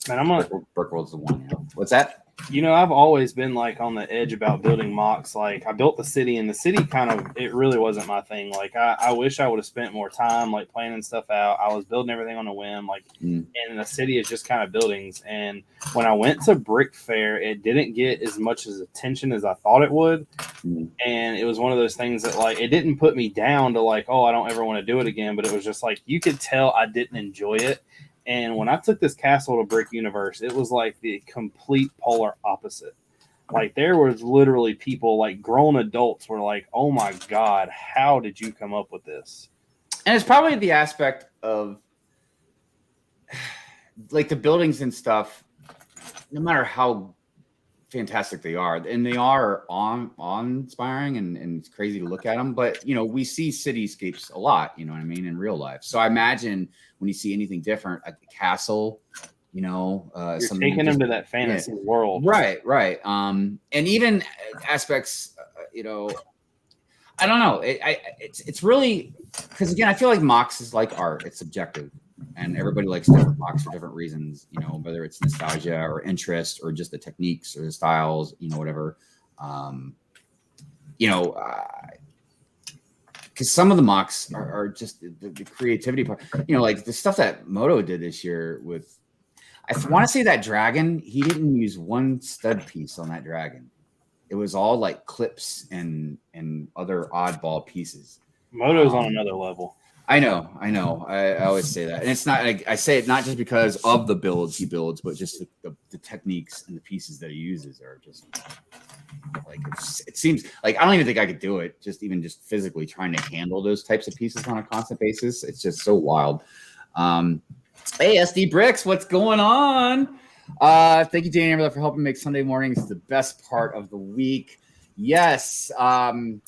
man, Brickworld's the one. You know? What's that? You know, I've always been like on the edge about building mocks. Like, I built the city, and the city kind of, it really wasn't my thing. Like, I wish I would have spent more time like planning stuff out. I was building everything on a whim, like, and the city is just kind of buildings. And when I went to Brick Fair, it didn't get as much as attention as I thought it would. And it was one of those things that, like, it didn't put me down to like, oh, I don't ever want to do it again. But it was just like, you could tell I didn't enjoy it. And when I took this castle to Brick Universe, it was like the complete polar opposite. Like, there was literally people, like grown adults, were like, oh my God, how did you come up with this? And it's probably the aspect of, like, the buildings and stuff, no matter how fantastic they are, and they are awe-inspiring and it's crazy to look at them, but, you know, we see cityscapes a lot, you know what I mean, in real life. So I imagine when you see anything different, like a castle, you know, you're taking them to that fantasy world, right. And even aspects, you know, I don't know, it's really, because again, I feel like mocks is like art. It's subjective, and everybody likes different mocks for different reasons, you know, whether it's nostalgia or interest or just the techniques or the styles, you know, whatever. You know, because some of the mocks are just the creativity part, you know, like the stuff that Moto did this year with, I want to say that dragon, he didn't use one stud piece on that dragon. It was all like clips and other oddball pieces. Moto's on another level. I know. I always say that, and it's not. I say it not just because of the builds he builds, but just the techniques and the pieces that he uses are just like, it seems like I don't even think I could do it. Just physically trying to handle those types of pieces on a constant basis, it's just so wild. Hey, SD Brix, what's going on? Thank you, Jane Amberlia, for helping make Sunday mornings the best part of the week. Yes. Gosh.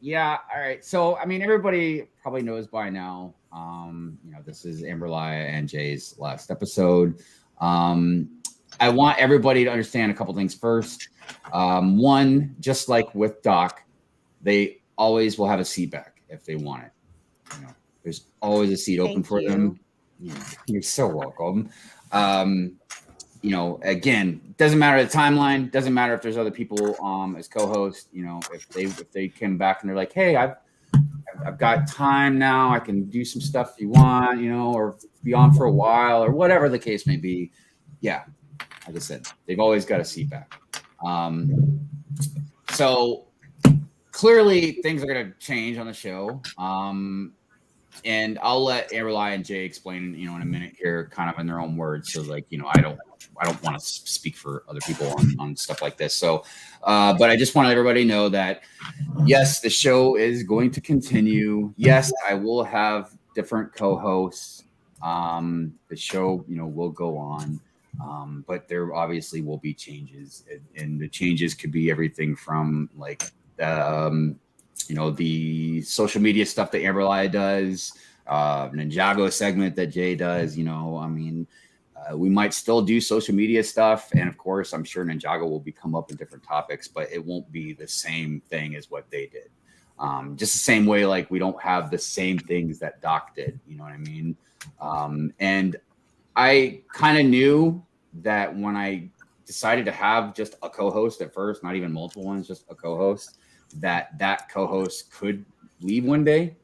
Yeah. All right. So, I mean, everybody probably knows by now, you know, this is Amberlia and Jay's last episode. I want everybody to understand a couple things first. One, just like with Doc, they always will have a seat back if they want it. You know, there's always a seat open for them. You're so welcome. You know, again, doesn't matter the timeline, doesn't matter if there's other people as co-hosts. You know, if they came back and they're like, hey, I've got time now, I can do some stuff if you want, you know, or be on for a while or whatever the case may be. Yeah, like I said, they've always got a seat back. So clearly things are going to change on the show. and I'll let Amberlia and Jay explain, in a minute here, kind of in their own words. So like, I don't want to speak for other people on stuff like this. So, but I just want everybody to know that, yes, the show is going to continue. Yes, I will have different co-hosts. The show, will go on. But there obviously will be changes, and the changes could be everything from like, the social media stuff that Amberlia does, Ninjago segment that Jay does. We might still do social media stuff, and of course, I'm sure Ninjago will come up in different topics, but it won't be the same thing as what they did. Just the same way, like we don't have the same things that Doc did. You know what I mean? And I kind of knew that when I decided to have just a co-host at first, not even multiple ones, just a co-host, that co-host could leave one day.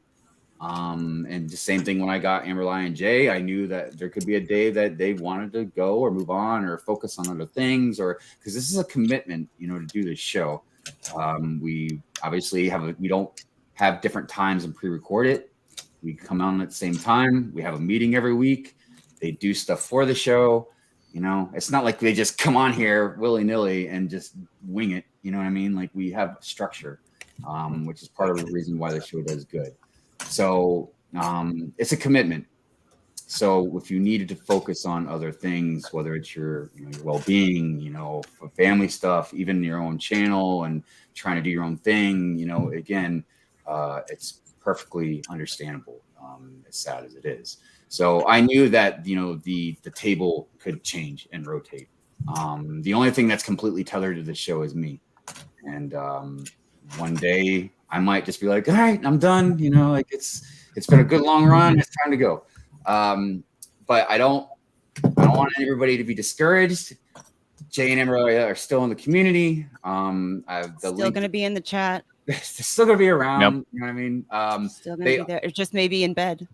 And the same thing when I got Amberlia and Jay, I knew that there could be a day that they wanted to go or move on or focus on other things, or because this is a commitment, to do this show. We obviously we don't have different times and pre-record it. We come on at the same time. We have a meeting every week. They do stuff for the show. It's not like they just come on here willy-nilly and just wing it. You know what I mean? Like we have structure, which is part of the reason why the show does good. So it's a commitment. So if you needed to focus on other things, whether it's your, your well-being, family stuff, even your own channel and trying to do your own thing, again, it's perfectly understandable, as sad as it is. So I knew that, the table could change and rotate. The only thing that's completely tethered to the show is me. And one day I might just be like, all right, I'm done. Like it's been a good long run. It's time to go. But I don't want everybody to be discouraged. Jay and Amberlia are still in the community. Still going to be in the chat. They're still going to be around. Yep. You know what I mean? Still going to be there. It's just maybe in bed.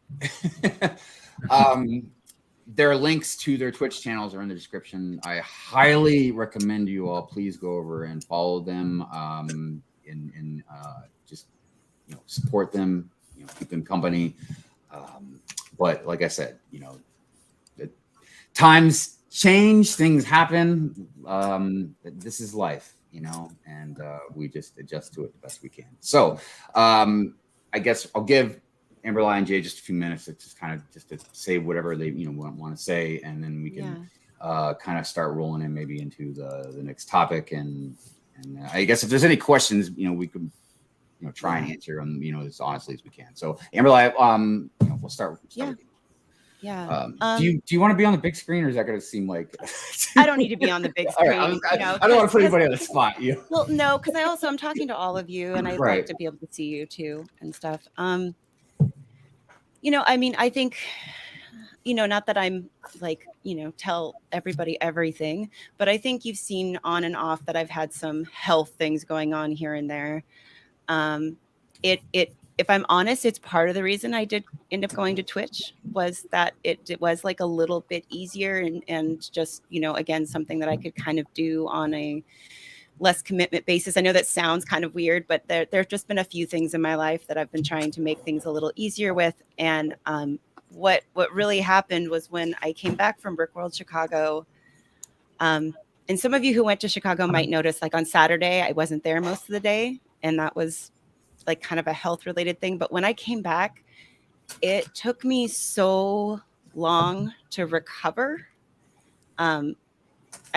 Their links to their Twitch channels are in the description. I highly recommend you all please go over and follow them, and just support them, keep them company. But like I said, times change, things happen. This is life, and we just adjust to it the best we can. So I guess I'll give Amberlia and Jay just a few minutes to just to say whatever they want to say, and then we can kind of start rolling in maybe into the next topic. And I guess if there's any questions, we could try and answer them as honestly as we can. So Amberlia, we'll start with you. Yeah. Do you want to be on the big screen, or is that going to seem like I don't need to be on the big screen? Right, I don't want to put anybody on the spot. Well, no, because I'm talking to all of you, and I'd like to be able to see you too and stuff. I think, not that I'm like, tell everybody everything, but I think you've seen on and off that I've had some health things going on here and there. If I'm honest, it's part of the reason I did end up going to Twitch was that it was like a little bit easier and just, again, something that I could kind of do on a less commitment basis. I know that sounds kind of weird, but there've just been a few things in my life that I've been trying to make things a little easier with. And what really happened was when I came back from Brickworld Chicago, and some of you who went to Chicago might notice, like on Saturday, I wasn't there most of the day. And that was like kind of a health related thing. But when I came back, it took me so long to recover. I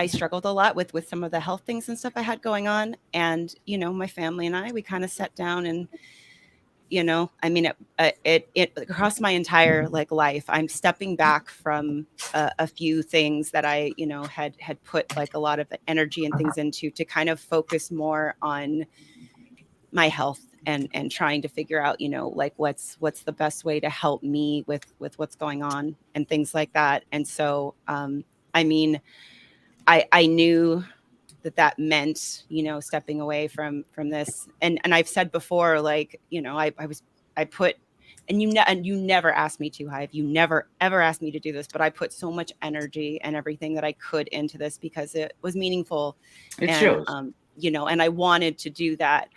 struggled a lot with some of the health things and stuff I had going on. And, my family and I, we kind of sat down and, it across my entire life, I'm stepping back from a few things that I, had put like a lot of energy and things into to kind of focus more on my health and trying to figure out, what's the best way to help me with what's going on and things like that. And so, I knew that meant, stepping away from this. And I've said before, I put, and you never asked me to, Hive. You never, ever asked me to do this, but I put so much energy and everything that I could into this because it was meaningful. It shows. And I wanted to do that.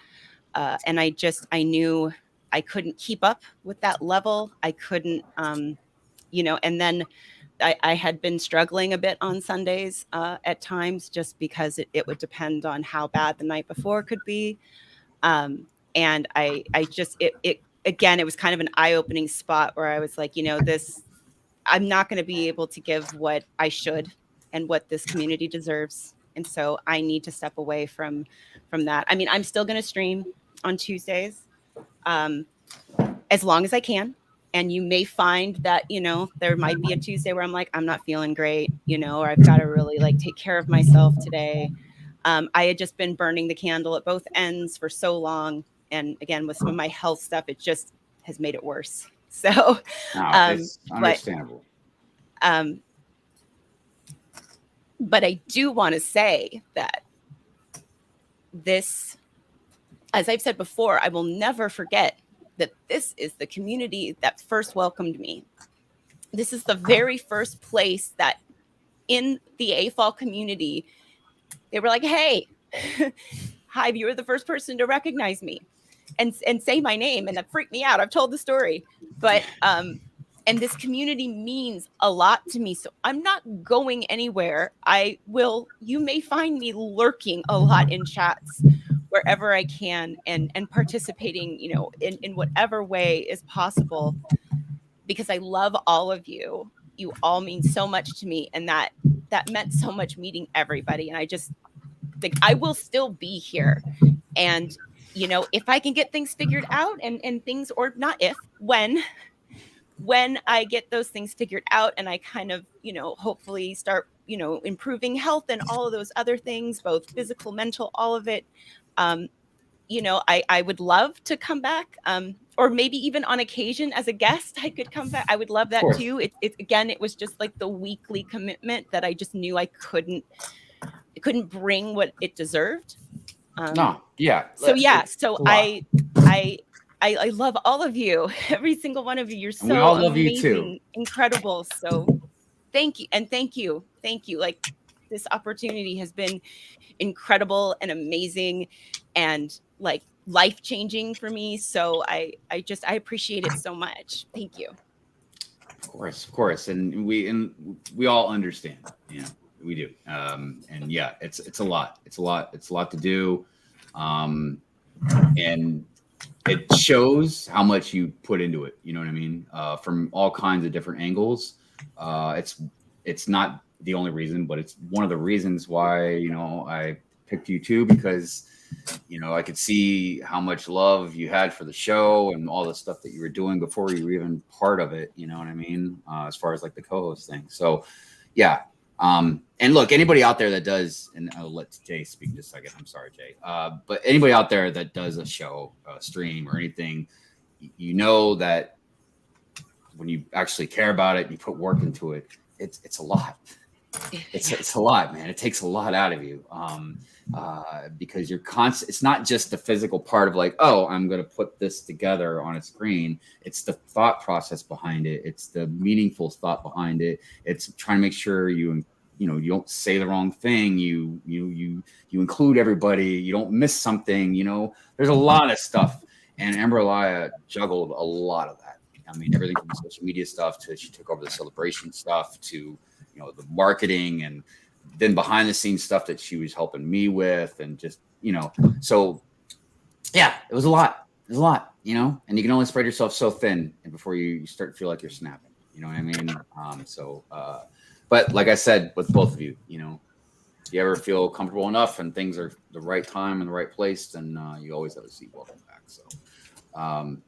And I knew I couldn't keep up with that level. I couldn't, you know, and then I had been struggling a bit on Sundays at times, just because it would depend on how bad the night before could be. And I just, again, it was kind of an eye-opening spot where I was like, you know, I'm not going to be able to give what I should and what this community deserves. And so I need to step away from that. I mean, I'm still going to stream on Tuesdays as long as I can. And you may find that, you know, there might be a Tuesday where I'm like, I'm not feeling great, you know, or I've got to really like take care of myself today. I had just been burning the candle at both ends for so long. And again, with some of my health stuff, it just has made it worse. So it's understandable. But I do want to say that this, as I've said before, I will never forget that this is the community that first welcomed me. This is the very first place that in the AFOL community, they were like, hey, Hive, you were the first person to recognize me and say my name. And that freaked me out. I've told the story. But and this community means a lot to me. So I'm not going anywhere. You may find me lurking a lot in chats wherever I can and participating, you know, in whatever way is possible, because I love all of you. You all mean so much to me. And that meant so much meeting everybody. And I just think I will still be here. And, you know, if I can get things figured out and things, or not if, when I get those things figured out and I kind of, you know, hopefully start, you know, improving health and all of those other things, both physical, mental, all of it, you know, I would love to come back, or maybe even on occasion as a guest, I could come back. I would love that too. It was just like the weekly commitment that I just knew it couldn't bring what it deserved. So I love all of you, every single one of you. You're so we all love amazing, you too. incredible. So thank you. And thank you. Like, this opportunity has been incredible and amazing and like life-changing for me. So I appreciate it so much. Thank you. Of course. And we all understand, you know, we do. And yeah, it's a lot to do. And it shows how much you put into it. You know what I mean? From all kinds of different angles. It's not the only reason, but it's one of the reasons why, you know, I picked you too, because, you know, I could see how much love you had for the show and all the stuff that you were doing before you were even part of it. You know what I mean? As far as like the co-host thing. So yeah. And look, anybody out there that does, and I'll let Jay speak just a second. I'm sorry, Jay. But anybody out there that does a show, a stream or anything, you know that when you actually care about it and you put work into it, it's a lot. It's a lot, man. It takes a lot out of you. Because you're constant. It's not just the physical part of like, oh, I'm going to put this together on a screen. It's the thought process behind it. It's the meaningful thought behind it. It's trying to make sure you don't say the wrong thing. You include everybody. You don't miss something. You know, there's a lot of stuff. And Amberlia juggled a lot of that. I mean, everything from social media stuff to she took over the celebration stuff to, you know, the marketing and then behind the scenes stuff that she was helping me with, and just, you know, so yeah, it was a lot, you know, and you can only spread yourself so thin and before you start to feel like you're snapping, you know what I mean? But like I said, with both of you, you know, if you ever feel comfortable enough and things are the right time and the right place, then you always have a seat. Welcome back. So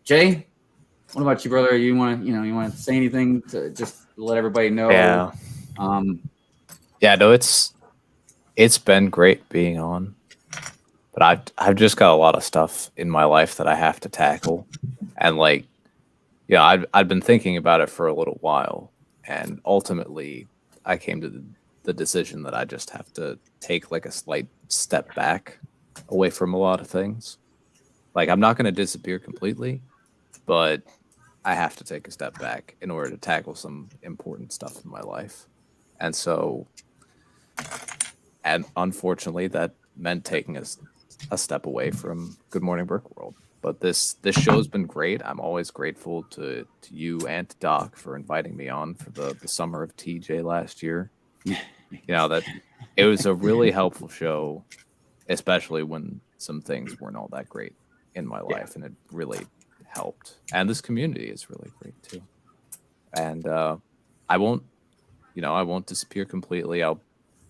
Jay, what about you, brother? You want to say anything to just let everybody know? Yeah. No, it's been great being on, but I've just got a lot of stuff in my life that I have to tackle, and like, yeah, I've been thinking about it for a little while, and ultimately I came to the decision that I just have to take like a slight step back away from a lot of things. Like, I'm not going to disappear completely, but I have to take a step back in order to tackle some important stuff in my life. And so, and unfortunately, that meant taking a step away from Good Morning Brick World. But this show's been great. I'm always grateful to you and to Doc for inviting me on for the summer of TJ last year. That it was a really helpful show, especially when some things weren't all that great in my life, and it really helped. And this community is really great too. And I won't disappear completely. I'll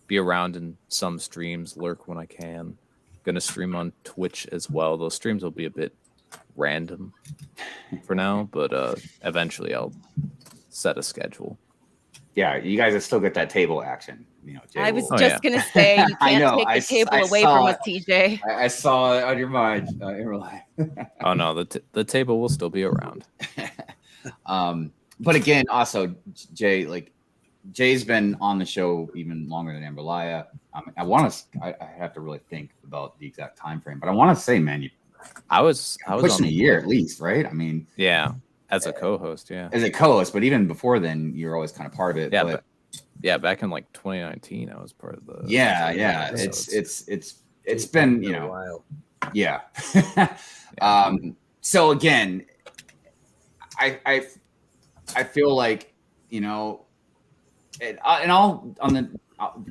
be around in some streams, lurk when I can. Gonna stream on Twitch as well. Those streams will be a bit random for now, but eventually I'll set a schedule. Yeah, you guys have still got that table action. Jay I was will- just gonna say you can't take the table away from us, TJ. I saw it on your mind in real life. Oh no, the table will still be around. But again, also Jay, like Jay's been on the show even longer than Amberlia. I have to really think about the exact time frame, but I want to say, man, I was pushing a year at least, right? I mean, yeah, as a co-host, yeah, as a co-host, but even before then, you're always kind of part of it. Yeah, but back in like 2019, I was part of the. Yeah. It's been a while. Yeah. So again, I feel like and I'll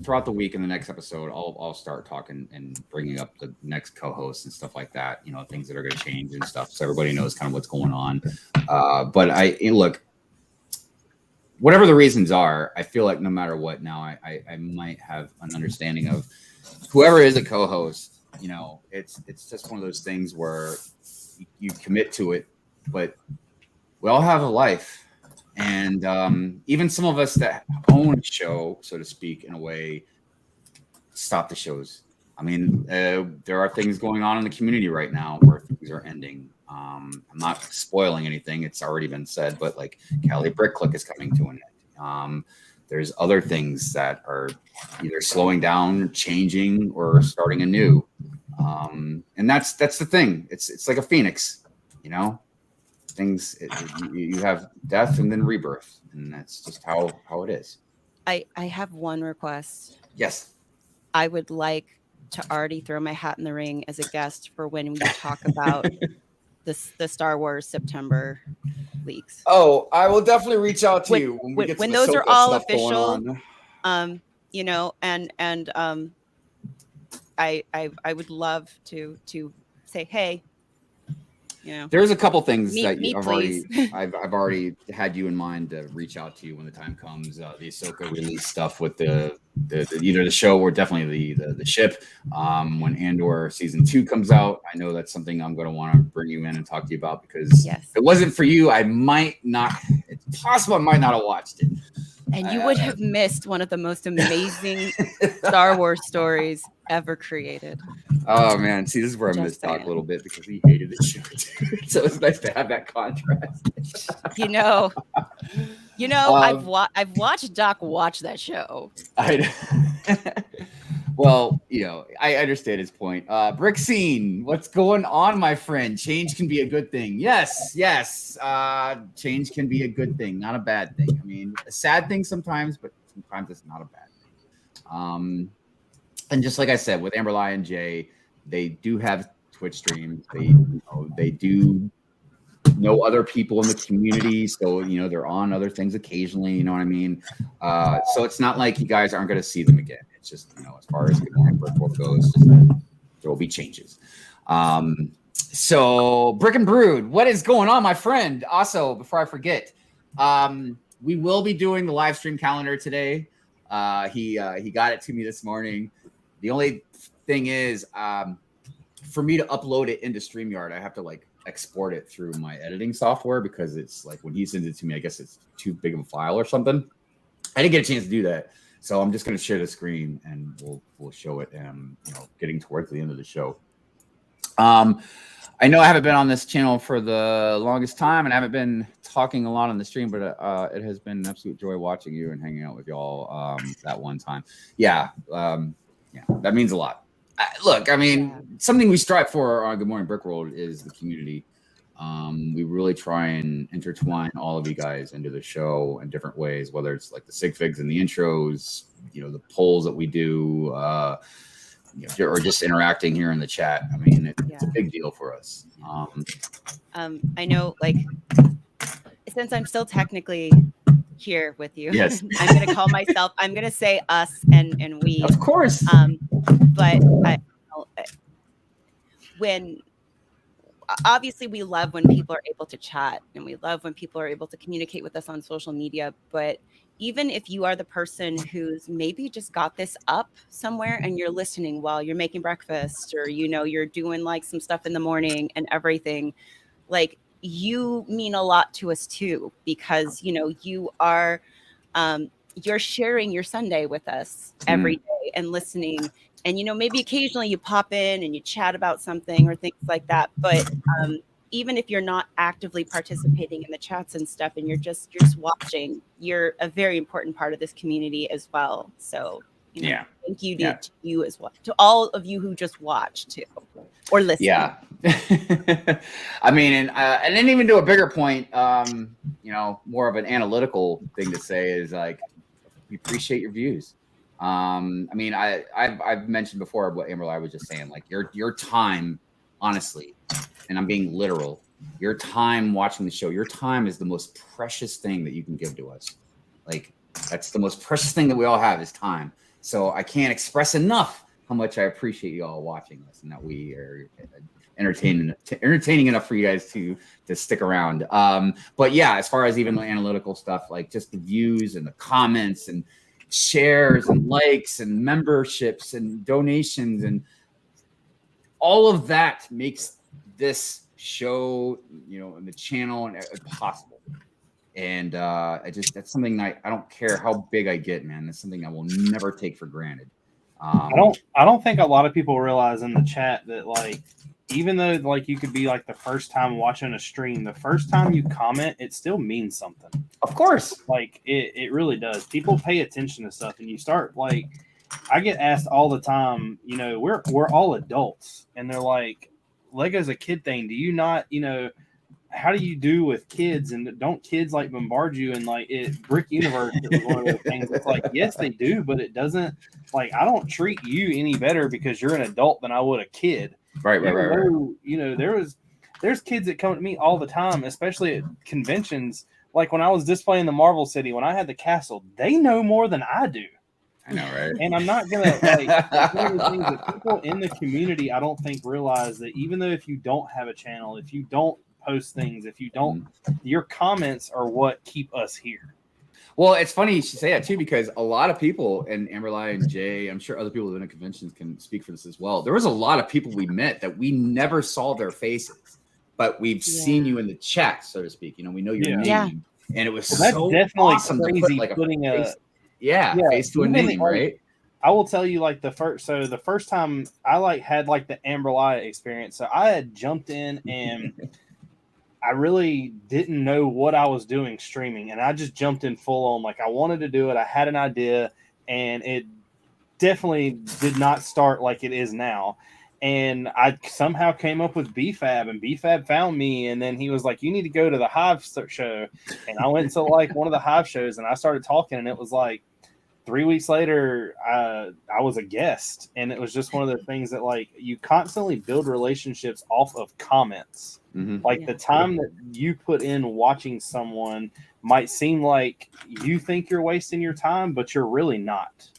throughout the week in the next episode, I'll start talking and bringing up the next co-hosts and stuff like that. Things that are going to change and stuff, so everybody knows kind of what's going on. But look, whatever the reasons are, I feel like no matter what, now I might have an understanding of whoever is a co-host. It's just one of those things where you commit to it, but we all have a life. And even some of us that own a show, so to speak, in a way, stop the shows. I mean, there are things going on in the community right now where things are ending. I'm not spoiling anything. It's already been said, but like Cali Brick Click is coming to an end. There's other things that are either slowing down, changing, or starting anew. And that's the thing. It's like a phoenix, things you have death and then rebirth, and that's just how it is. I have one request. Yes, I would like to already throw my hat in the ring as a guest for when we talk about the Star Wars September leaks. Oh, I will definitely reach out to you when we get to when the those are Ahsoka all stuff official. going on. I would love to say, hey, There's a couple things Meet that me, I've already had you in mind to reach out to you when the time comes. The Ahsoka release stuff with the either the show or definitely the ship. When Andor season 2 comes out, I know that's something I'm going to want to bring you in and talk to you about, because if it wasn't for you, I might not. It's possible I might not have watched it. And you would have missed one of the most amazing Star Wars stories ever created. Oh man, see, this is where I missed Doc a little bit because he hated the show too. So it's nice to have that contrast. I've watched Doc watch that show. Well, I understand his point. Brixine, what's going on, my friend? Change can be a good thing. Yes. Change can be a good thing, not a bad thing. I mean, a sad thing sometimes, but sometimes it's not a bad thing. And just like I said, with Amberlia and Jay, they do have Twitch streams. They do know other people in the community, so they're on other things occasionally. You know what I mean? So it's not like you guys aren't going to see them again. It's just as far as Good Morning Brick World goes, there will be changes. So Brick and Brood, what is going on, my friend? Also, before I forget, we will be doing the live stream calendar today. He got it to me this morning. The only thing is, for me to upload it into StreamYard, I have to export it through my editing software, because it's when he sends it to me, I guess it's too big of a file or something. I didn't get a chance to do that, so I'm just going to share the screen and we'll show it. Getting towards the end of the show. I know I haven't been on this channel for the longest time, and I haven't been talking a lot on the stream, but it has been an absolute joy watching you and hanging out with y'all that one time. Yeah, that means a lot. Look, I mean, something we strive for on Good Morning Brick World is the community. We really try and intertwine all of you guys into the show in different ways, whether it's like the sig figs and the intros, the polls that we do, or just interacting here in the chat. I mean, it's a big deal for us. I know, like, since I'm still technically here with you, yes, I'm going to call myself, I'm going to say us and we. Of course. But when obviously we love when people are able to chat and we love when people are able to communicate with us on social media. But even if you are the person who's maybe just got this up somewhere and you're listening while you're making breakfast, or, you're doing like some stuff in the morning and everything, like, you mean a lot to us too, because, you are, you're sharing your Sunday with us every day and listening. And, maybe occasionally you pop in and you chat about something or things like that. But even if you're not actively participating in the chats and stuff, and you're just watching, you're a very important part of this community as well. So, thank you to you as well, to all of you who just watch too, or listen. Yeah. I mean, and then even to a bigger point, more of an analytical thing to say is like, we appreciate your views. I mean, I've mentioned before what Amberlia was just saying, like your time, honestly, and I'm being literal, your time watching the show, your time is the most precious thing that you can give to us. Like, that's the most precious thing that we all have is time. So I can't express enough how much I appreciate you all watching us and that we are entertaining enough for you guys to stick around. But yeah, as far as even the analytical stuff, like just the views and the comments and shares and likes and memberships and donations and all of that makes this show, and the channel and possible. And that's something I don't care how big I get, man. That's something I will never take for granted. I don't think a lot of people realize in the chat that, like, even though like you could be like the first time watching a stream, the first time you comment, it still means something. Of course. Like it really does. People pay attention to stuff, and you start, like, I get asked all the time, we're all adults, and they're like, Lego's a kid thing. Do you not, how do you do with kids, and don't kids like bombard you? And like Brick Universe, it was one of those things. It's like, yes, they do, but it doesn't, like, I don't treat you any better because you're an adult than I would a kid. Right. There's kids that come to me all the time, especially at conventions. Like when I was displaying the Marvel City, when I had the castle, they know more than I do. I know, right? And I'm not gonna like one of the things that people in the community, I don't think, realize that even though if you don't have a channel, if you don't post things, if you don't, your comments are what keep us here. Well, it's funny you should say that too, because a lot of people, and Amberlia and Jay, I'm sure other people who have been at conventions can speak for this as well. There was a lot of people we met that we never saw their faces, but we've seen you in the chat, so to speak. We know your name, and it was so definitely awesome crazy to put, like, putting a face, face to a name, right? I will tell you, like, the first time I had the Amberlia experience, so I had jumped in and I really didn't know what I was doing streaming, and I just jumped in full on. Like, I wanted to do it. I had an idea, and it definitely did not start like it is now. And I somehow came up with BFAB, and BFAB found me, and then he was like, "You need to go to the Hive show." And I went to like one of the Hive shows, and I started talking, and it was like 3 weeks later, I was a guest, and it was just one of the things that, like, you constantly build relationships off of comments. Like the time that you put in watching someone might seem like you think you're wasting your time, but you're really not.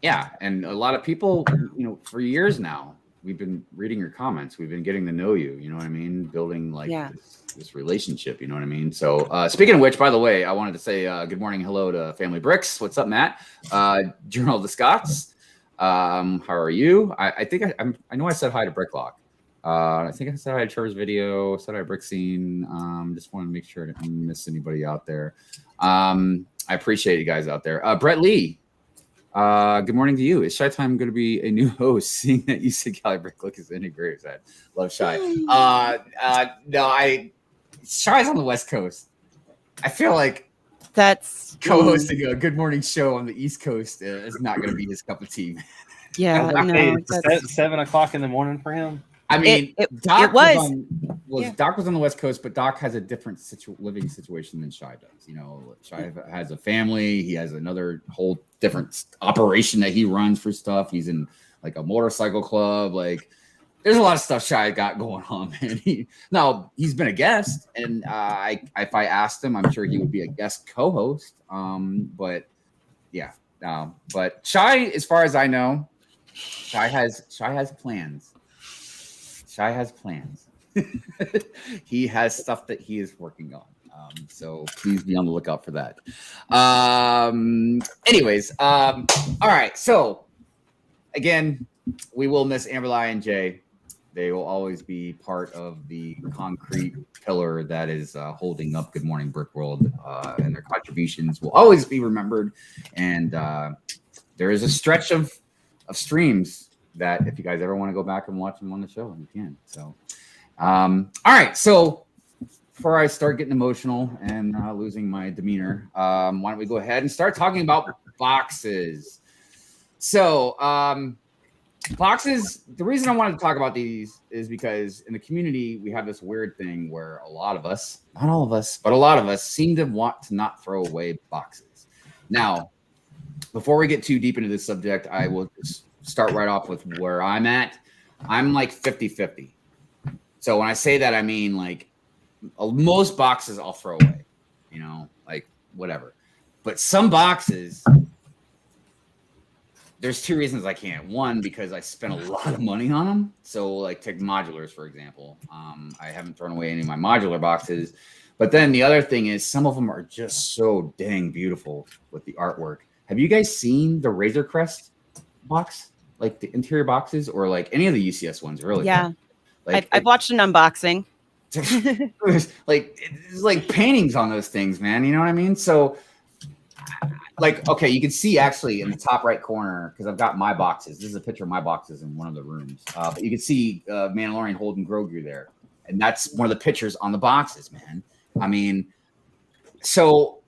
Yeah, and a lot of people, for years now, we've been reading your comments. We've been getting to know you. You know what I mean? Building this relationship. You know what I mean? So speaking of which, by the way, I wanted to say good morning, hello to Family Brix. What's up, Matt? Journal of the Scots. How are you? I think I know I said hi to Bricklock. I think I said hi to Trevor's video. Said hi to Brixine. Just want to make sure I didn't miss anybody out there. I appreciate you guys out there. Brett Lee. Good morning to you. Is Shy Time going to be a new host? Seeing that you said Cali Bricklook is integrated. I love Shy. No, Shy's on the West Coast. I feel like that's co-hosting a Good Morning show on the East Coast is not going to be his cup of tea. Yeah, it's 7 o'clock in the morning for him. I mean, Doc was on the West Coast, but Doc has a different living situation than Shy does. Shy has a family. He has another whole different operation that he runs for stuff. He's in like a motorcycle club. Like, there's a lot of stuff Shy got going on, man. He's been a guest, and if I asked him, I'm sure he would be a guest co-host. But yeah, but Shy, as far as I know, Shy has plans. Shy has plans. He has stuff that he is working on. So please be on the lookout for that. Anyways, all right. So again, we will miss Amberlia and Jay. They will always be part of the concrete pillar that is holding up Good Morning Brick World, and their contributions will always be remembered. And there is a stretch of streams that if you guys ever want to go back and watch them on the show, you can. So, all right. So before I start getting emotional and losing my demeanor, why don't we go ahead and start talking about boxes? So, boxes, the reason I wanted to talk about these is because in the community, we have this weird thing where a lot of us, not all of us, but a lot of us seem to want to not throw away boxes. Now, before we get too deep into this subject, I will just start right off with where I'm at. I'm like 50-50. So when I say that, I mean like most boxes I'll throw away, like whatever. But some boxes, there's two reasons I can't. One, because I spent a lot of money on them. So like take modulars, for example. I haven't thrown away any of my modular boxes. But then the other thing is some of them are just so dang beautiful with the artwork. Have you guys seen the Razor Crest box? Like the interior boxes or like any of the UCS ones, really? Yeah. Like I've watched an unboxing. it's like paintings on those things, man. You know what I mean? So like, okay, you can see actually in the top right corner, because I've got my boxes. This is a picture of my boxes in one of the rooms. But you can see Mandalorian holding Grogu there. And that's one of the pictures on the boxes, man. I mean, so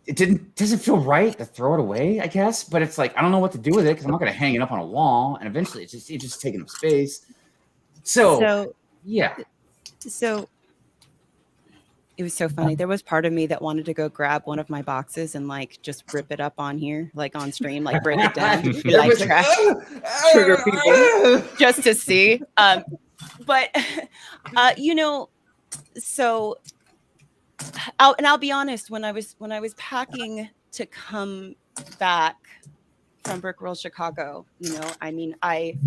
it doesn't feel right to throw it away, I guess. But it's like, I don't know what to do with it because I'm not going to hang it up on a wall. And eventually it's just taking up space. So yeah. So it was so funny. There was part of me that wanted to go grab one of my boxes and like just rip it up on here, like on stream, like break it down, like trash, trigger people just to see. But so I'll be honest. When I was packing to come back from Brick World Chicago, I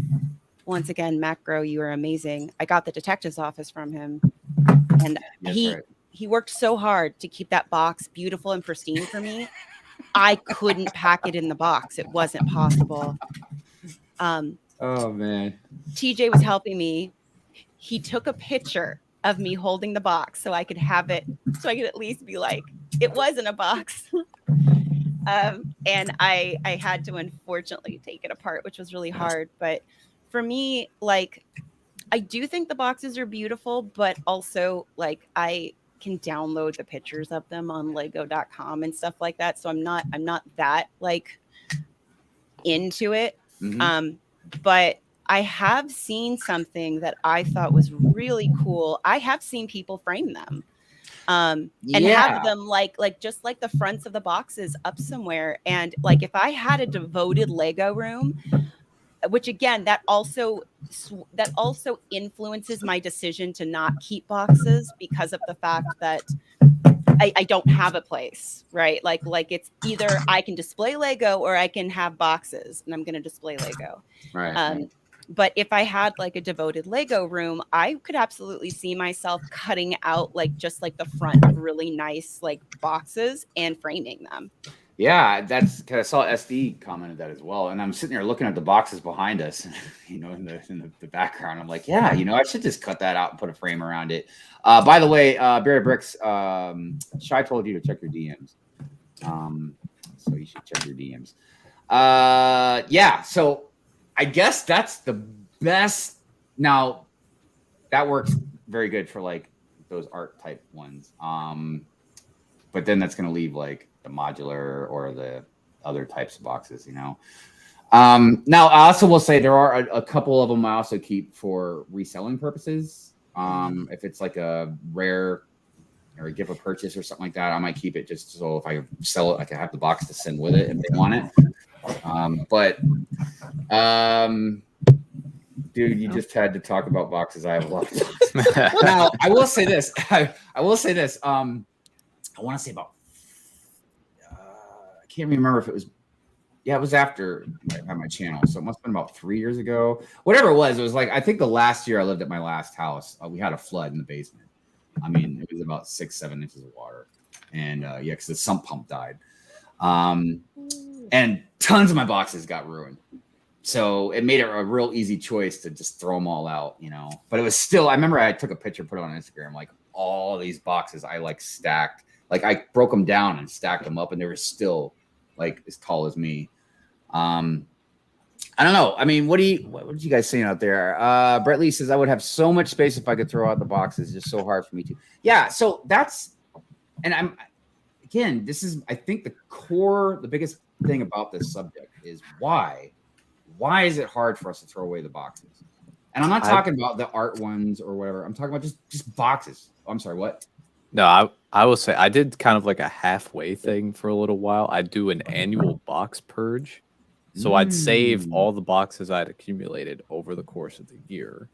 once again, Macro, you are amazing. I got the detective's office from him, and he worked so hard to keep that box beautiful and pristine for me. I couldn't pack it in the box. It wasn't possible. Oh man. TJ was helping me. He took a picture of me holding the box so I could have it, so I could at least be like, it wasn't a box. And I had to unfortunately take it apart, which was really hard. But for me, like, I do think the boxes are beautiful, but also like I can download the pictures of them on lego.com and stuff like that. So I'm not that like into it. Mm-hmm. But I have seen something that I thought was really cool. I have seen people frame them and have them like just like the fronts of the boxes up somewhere. And like if I had a devoted Lego room, which again, that also influences my decision to not keep boxes because of the fact that I don't have a place, right? Like it's either I can display Lego or I can have boxes, and I'm going to display Lego. Right. But if I had like a devoted Lego room, I could absolutely see myself cutting out like just like the front of really nice like boxes and framing them. Yeah, that's because I saw SD commented that as well, and I'm sitting there looking at the boxes behind us, in the background. I'm like, yeah, I should just cut that out and put a frame around it. By the way, Barry Brix, Shy told you to check your DMs, so you should check your DMs. Yeah, so I guess that's the best. Now, that works very good for like those art type ones, but then that's going to leave like the modular or the other types of boxes, Now, I also will say there are a couple of them I also keep for reselling purposes. If it's like a rare or a gift of purchase or something like that, I might keep it just so if I sell it, I can have the box to send with it if they want it. But Dude, you just had to talk about boxes. I have a lot of boxes. Now, I will say this. I will say this. I want to say about. I can't remember if it was. Yeah, it was after I had my channel, so it must have been about 3 years ago. Whatever it was like I think the last year I lived at my last house, we had a flood in the basement. I mean, it was about 6-7 inches of water, and yeah, because the sump pump died, and tons of my boxes got ruined. So it made it a real easy choice to just throw them all out, you know. But it was still. I remember I took a picture, put it on Instagram, like all these boxes I like stacked, like I broke them down and stacked them up, and they were still like as tall as me. I don't know. I mean, what are you guys saying out there? Brett Lee says I would have so much space if I could throw out the boxes. It's just so hard for me to. Yeah. So that's, and this is, I think the biggest thing about this subject is why is it hard for us to throw away the boxes? And I'm not talking about the art ones or whatever. I'm talking about just boxes. Oh, I'm sorry. What? No, I will say I did kind of like a halfway thing for a little while. I do an annual box purge. So I'd save all the boxes I'd accumulated over the course of the year.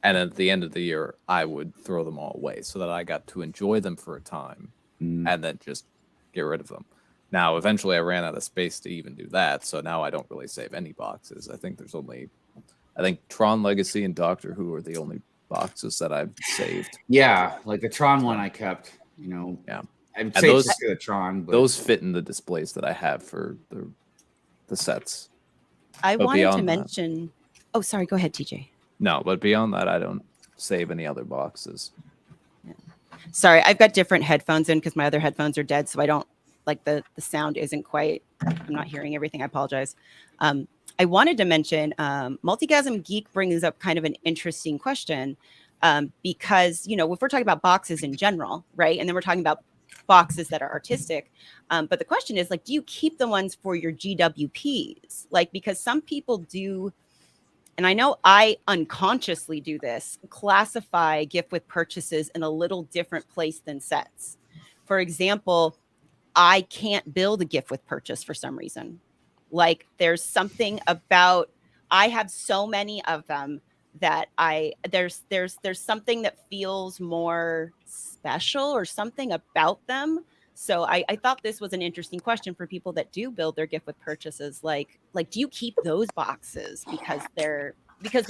And at the end of the year, I would throw them all away so that I got to enjoy them for a time and then just get rid of them. Now, eventually I ran out of space to even do that. So now I don't really save any boxes. I think Tron Legacy and Doctor Who are the only boxes that I've saved. Yeah. Like the Tron one I kept, you know. Yeah. I would say those, it's the Tron. But those fit in the displays that I have for the sets. I wanted to mention. Oh, sorry. Go ahead, TJ. No, but beyond that, I don't save any other boxes. Yeah. Sorry, I've got different headphones in because my other headphones are dead, so I don't like the sound isn't quite. I'm not hearing everything. I apologize. I wanted to mention Multigasm Geek brings up kind of an interesting question because if we're talking about boxes in general, right, and then we're talking about boxes that are artistic. But the question is, like, do you keep the ones for your GWPs? Like, because some people do, and I know I unconsciously do this, classify gift with purchases in a little different place than sets. For example, I can't build a gift with purchase for some reason. Like, there's something about, I have so many of them that there's something that feels more special or something about them. So I thought this was an interesting question for people that do build their gift with purchases. Like do you keep those boxes because they're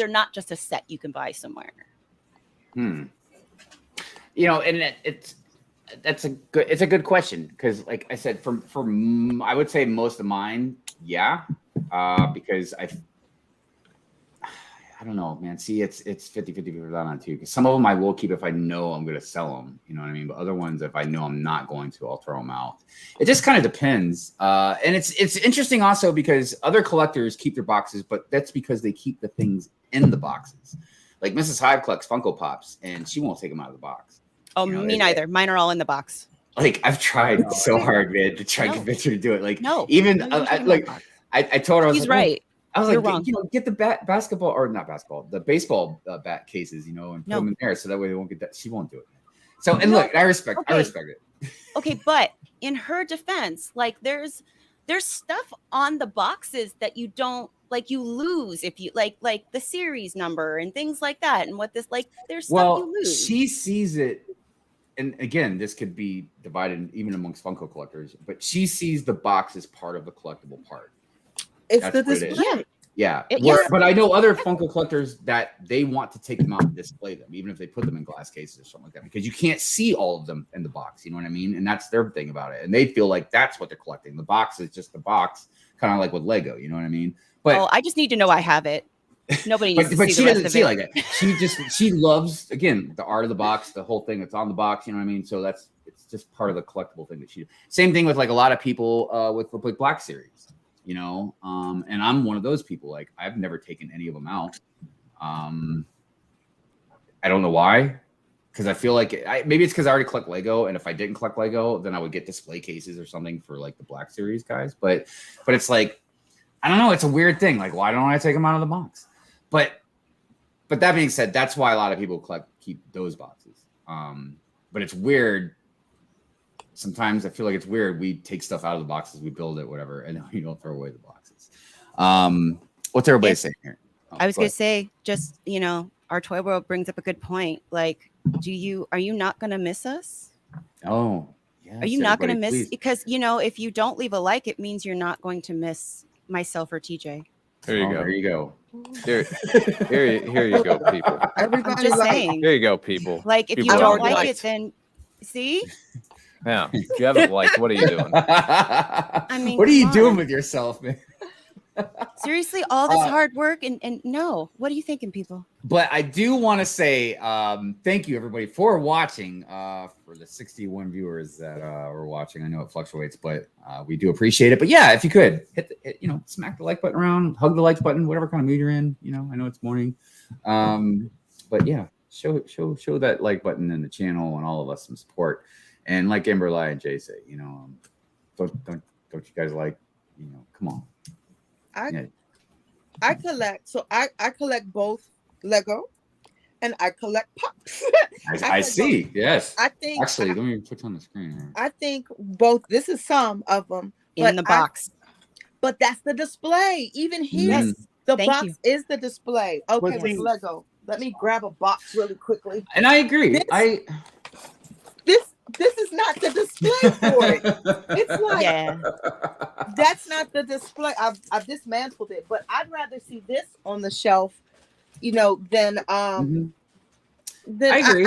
not just a set you can buy somewhere? And it's a good question because, like I said, for I would say most of mine, yeah, because I don't know, man. See, it's 50-50 on too. Because some of them I will keep if I know I'm going to sell them. You know what I mean? But other ones, if I know I'm not going to, I'll throw them out. It just kind of depends. And it's interesting also because other collectors keep their boxes, but that's because they keep the things in the boxes. Like Mrs. Hive collects Funko Pops, and she won't take them out of the box. Oh, me neither. Mine are all in the box. Like I've tried so hard, man, to try to convince her to do it. Like I told her, I was he's right. I was You're like, wrong. Get the basketball or not basketball, the baseball bat cases, and put them in there so that way they won't get that. She won't do it. So, and look, I respect it. Okay, but in her defense, like there's stuff on the boxes that you don't like, you lose if you like the series number and things like that. And what this there's stuff you lose. She sees it, and again, this could be divided even amongst Funko collectors, but she sees the box as part of the collectible part. It's the display. Yeah. Yes. But I know other Funko collectors that they want to take them out and display them, even if they put them in glass cases or something like that, because you can't see all of them in the box. You know what I mean? And that's their thing about it. And they feel like that's what they're collecting. The box is just the box, kind of like with Lego. You know what I mean? But I just need to know I have it. Nobody needs to see she the rest doesn't of see it. like that. She loves, again, the art of the box, the whole thing that's on the box. You know what I mean? So it's just part of the collectible thing that she. Same thing with like a lot of people with Black Series. And I'm one of those people. Like I've never taken any of them out. I don't know why, because I feel like maybe it's because I already collect Lego, and if I didn't collect Lego, then I would get display cases or something for like the Black Series guys. But it's like, I don't know. It's a weird thing. Like, why don't I take them out of the box? But that being said, that's why a lot of people keep those boxes. But it's weird. Sometimes I feel like it's weird. We take stuff out of the boxes, we build it, whatever, and then we don't throw away the boxes. What's everybody saying here? I was gonna say, just our toy world brings up a good point. Like, are you not gonna miss us? Oh, yes, are you not gonna miss? please. Because if you don't leave a like, it means you're not going to miss myself or TJ. There you go. There you go. Here you go, people. Everybody I'm just like, saying. Here you go, people. Like, if People you don't already like liked. it, then see. Yeah. If you haven't liked, what are you doing? I mean, what are you come doing on. with yourself, man? Seriously, all this hard work and no. What are you thinking, people? But I do want to say thank you, everybody, for watching. For the 61 viewers that were watching, I know it fluctuates, but we do appreciate it. But yeah, if you could hit, smack the like button around, hug the like button, whatever kind of mood you're in. I know it's morning, but yeah, show that like button in the channel and all of us some support. And like Amberlia and Jay say, don't you guys like, come on. I collect. So I collect both Lego, and I collect pops. I see. Both. Yes. I think. Actually, let me put on the screen here. I think both. This is some of them In the box. But that's the display. Even here, Yes. the Thank box you. is the display. Okay, Yes. with Lego. Let me grab a box really quickly. And I agree. This is not the display for it. It's like that's not the display. I've dismantled it, but I'd rather see this on the shelf, than I agree. agree.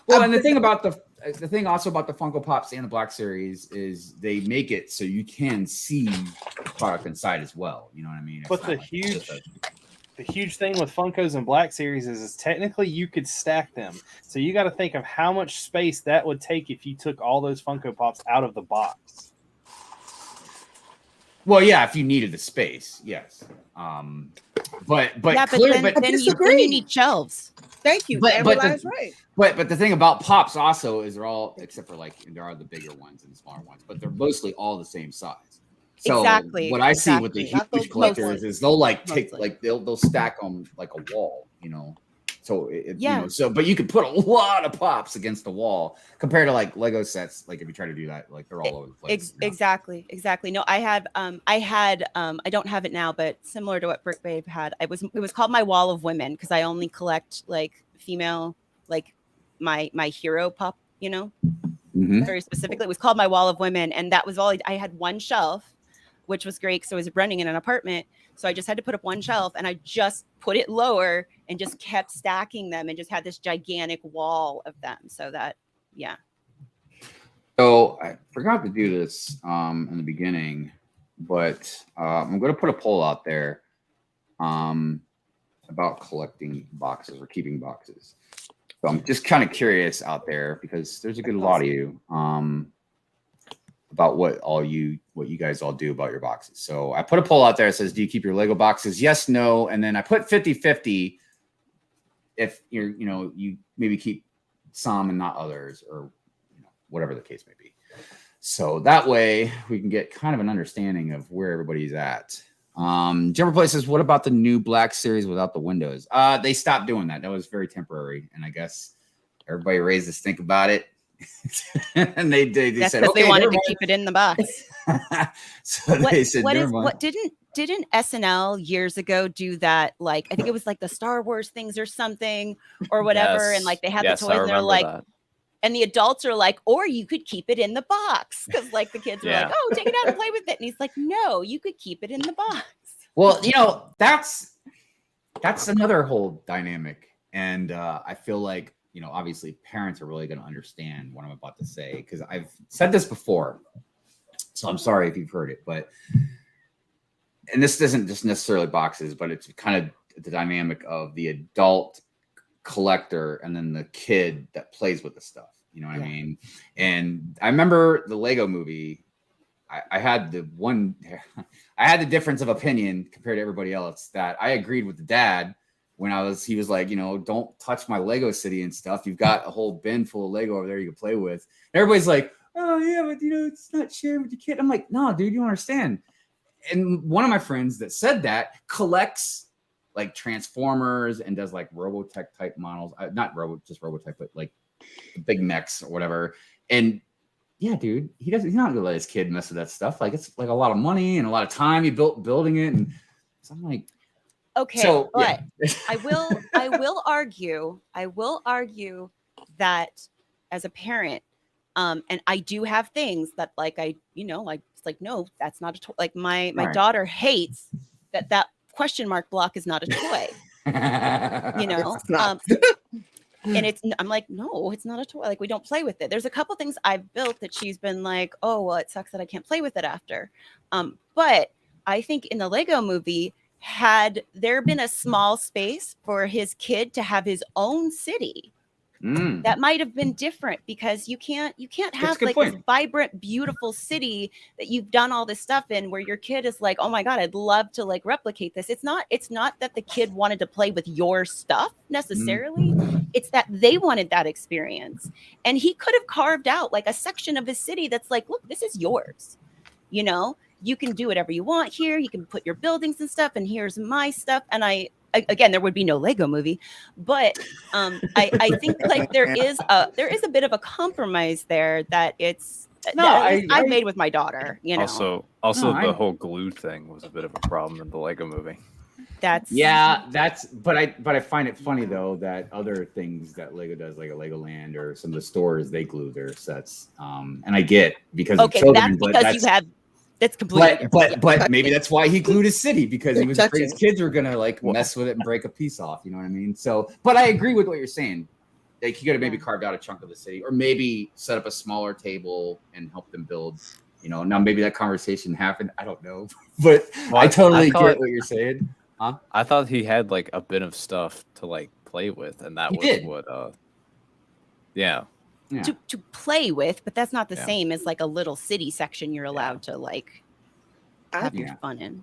And the thing about the thing also about the Funko Pops and the Black Series is they make it so you can see product inside as well. You know what I mean? But the huge thing with Funkos and Black Series is technically you could stack them. So you got to think of how much space that would take if you took all those Funko Pops out of the box. Well, yeah, if you needed the space, yes. But clearly, then you need shelves. Thank you. But right. But the thing about Pops also is they're all, except for there are the bigger ones and the smaller ones, but they're mostly all the same size. So exactly. What I see with the huge collectors is they'll they'll stack them like a wall, So but you could put a lot of Pops against the wall compared to like Lego sets. Like if you try to do that, like they're all over the place. Exactly. No, I don't have it now, but similar to what Brick Babe had, it was called my wall of women because I only collect like female, like my hero pop, very specifically. It was called my wall of women, and that was all I had. One shelf, which was great because I was renting in an apartment. So I just had to put up one shelf and I just put it lower and just kept stacking them and just had this gigantic wall of them. So that, yeah. So I forgot to do this in the beginning, but I'm going to put a poll out there about collecting boxes or keeping boxes. So I'm just kind of curious out there because there's a good lot of you. About what you guys all do about your boxes. So I put a poll out there that says, do you keep your Lego boxes? Yes, no. And then I put 50-50 if you maybe keep some and not others, or whatever the case may be. So that way we can get kind of an understanding of where everybody's at. Jumper Play says, what about the new Black Series without the windows? They stopped doing that. That was very temporary. And I guess everybody raised to think about it. And they said, okay, they wanted to keep it in the box. So they said, didn't SNL years ago do that? Like, I think it was like the Star Wars things or something or whatever. Yes. And like they had Yes, the toys and they're like, that. and the adults are like, or you could keep it in the box. Cause like the kids were like, oh, take it out and play with it. And he's like, no, you could keep it in the box. Well, that's another whole dynamic. And I feel like, obviously parents are really going to understand what I'm about to say because I've said this before. So I'm sorry if you've heard it, and this isn't just necessarily boxes, but it's kind of the dynamic of the adult collector and then the kid that plays with the stuff. You know what I mean? And I remember the Lego movie. I had the difference of opinion compared to everybody else that I agreed with the dad. When he was like, don't touch my Lego city and stuff. You've got a whole bin full of Lego over there you can play with. And everybody's like, oh yeah, but it's not sharing with your kid. I'm like, no, dude, you don't understand. And one of my friends that said that collects like Transformers and does like Robotech type models, just Robotech, but like big mechs or whatever. And yeah, dude, he's not gonna let his kid mess with that stuff. Like it's like a lot of money and a lot of time he built building it. And So I'm like, okay, so, but yeah. I will argue that as a parent, and I do have things that like it's like, no, that's not a toy. Like my Right. daughter hates that question mark block is not a toy. It's not. And I'm like, no, it's not a toy. Like, we don't play with it. There's a couple things I've built that she's been like, oh, well, it sucks that I can't play with it after. But I think in the Lego movie, had there been a small space for his kid to have his own city, that might have been different, because you can't have like this vibrant, beautiful city that you've done all this stuff in, where your kid is like, oh my God, I'd love to like replicate this. It's not that the kid wanted to play with your stuff necessarily. It's that they wanted that experience. And he could have carved out like a section of his city that's like, look, this is yours. You know, you can do whatever you want here. You can put your buildings and stuff, and here's my stuff. And again, there would be no Lego movie, but I think like there is a bit of a compromise there that I made with my daughter. You know, also the whole glue thing was a bit of a problem in the Lego movie. But I find it funny though that other things that Lego does, like a Legoland or some of the stores, they glue their sets. And I get because of children, that's completely but maybe that's why he glued his city, because he was afraid his kids were gonna like mess with it and break a piece off. You know what I mean? So, but I agree with what you're saying. Like, you could have maybe carved out a chunk of the city, or maybe set up a smaller table and help them build. You know, now maybe that conversation happened. I don't know, but I totally get what you're saying. Huh? I thought he had like a bit of stuff to like play with, and that was what. Yeah. To play with, but that's not the same as like a little city section you're allowed to like have your fun in.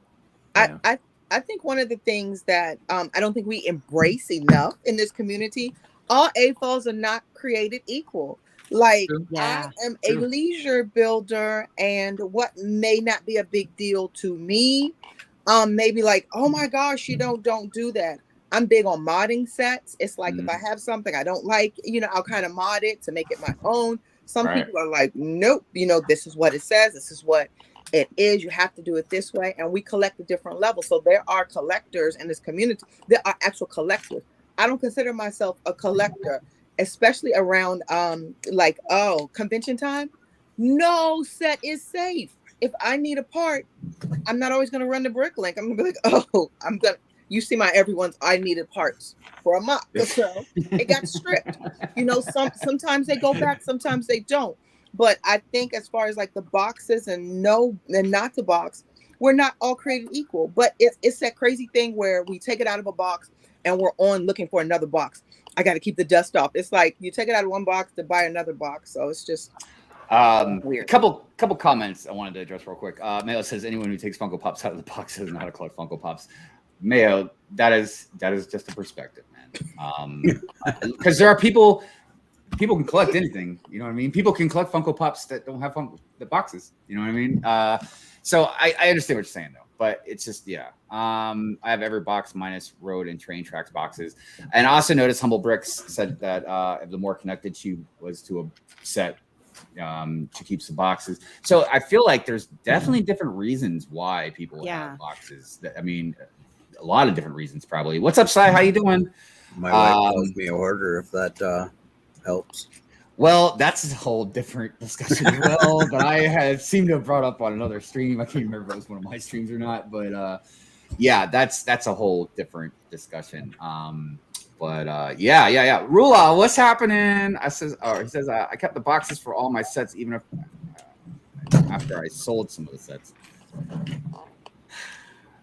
I think one of the things that I don't think we embrace enough in this community, all AFOLs are not created equal. Like, I am a leisure builder, and what may not be a big deal to me, maybe like, oh my gosh, you don't do that. I'm big on modding sets. It's like, if I have something I don't like, you know, I'll kind of mod it to make it my own. Some people are like, nope, you know, this is what it says. This is what it is. You have to do it this way. And we collect at different levels. So there are collectors in this community. There are actual collectors. I don't consider myself a collector, especially around like, convention time. No set is safe. If I need a part, I'm not always going to run the Bricklink. I'm going to be like, you see my everyone's I needed parts for a month. So it got stripped. You know, sometimes they go back, sometimes they don't. But I think as far as like the boxes and not the box, we're not all created equal. But it's that crazy thing where we take it out of a box and we're on looking for another box. I got to keep the dust off. It's like you take it out of one box to buy another box. So it's just weird. A couple comments I wanted to address real quick. Mayo says anyone who takes Funko Pops out of the box doesn't know how to collect Funko Pops. Mayo, that is just a perspective, man. Because there are people can collect anything. You know what I mean? People can collect Funko Pops that don't have the boxes. You know what I mean? So I understand what you're saying though, but it's just I have every box minus road and train tracks boxes. And I also noticed Humble Brix said that the more connected she was to a set, she keeps the boxes. So I feel like there's definitely different reasons why people have boxes. I mean, a lot of different reasons probably. What's up, Sai? How you doing? My wife tells me a order if that helps. Well, that's a whole different discussion as well, but I had seemed to have brought up on another stream. I can't remember if it was one of my streams or not, but that's a whole different discussion. But Rula, what's happening? He says I kept the boxes for all my sets, even after I sold some of the sets.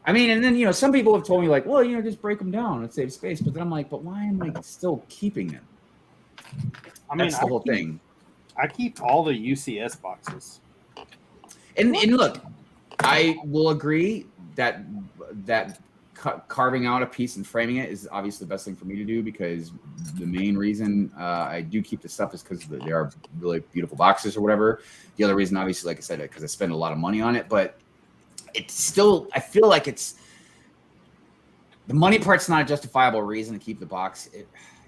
I mean, and then, some people have told me like, well, just break them down and save space. But then I'm like, but why am I still keeping them? I mean, that's the whole thing. I keep all the UCS boxes. And look, I will agree that carving out a piece and framing it is obviously the best thing for me to do, because the main reason I do keep the stuff is because they are really beautiful boxes or whatever. The other reason, obviously, like I said, because I spend a lot of money on it, but it's still, I feel like the money part's not a justifiable reason to keep the box.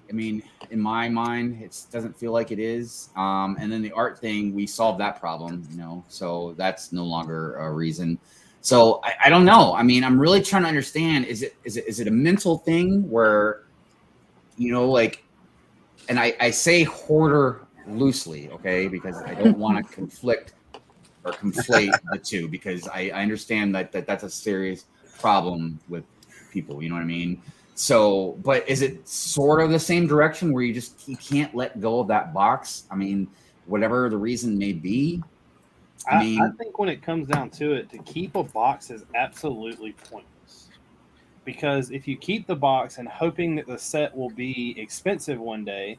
I mean, in my mind, it doesn't feel like it is. And then the art thing, we solved that problem, so that's no longer a reason. So I don't know. I mean, I'm really trying to understand, is it a mental thing where, you know, like, and I say hoarder loosely, okay, because I don't want to conflict or conflate the two, because I understand that that's a serious problem with people, you know what I mean? So, but is it sort of the same direction where you can't let go of that box? I mean, whatever the reason may be. I think when it comes down to it, to keep a box is absolutely pointless. Because if you keep the box and hoping that the set will be expensive one day,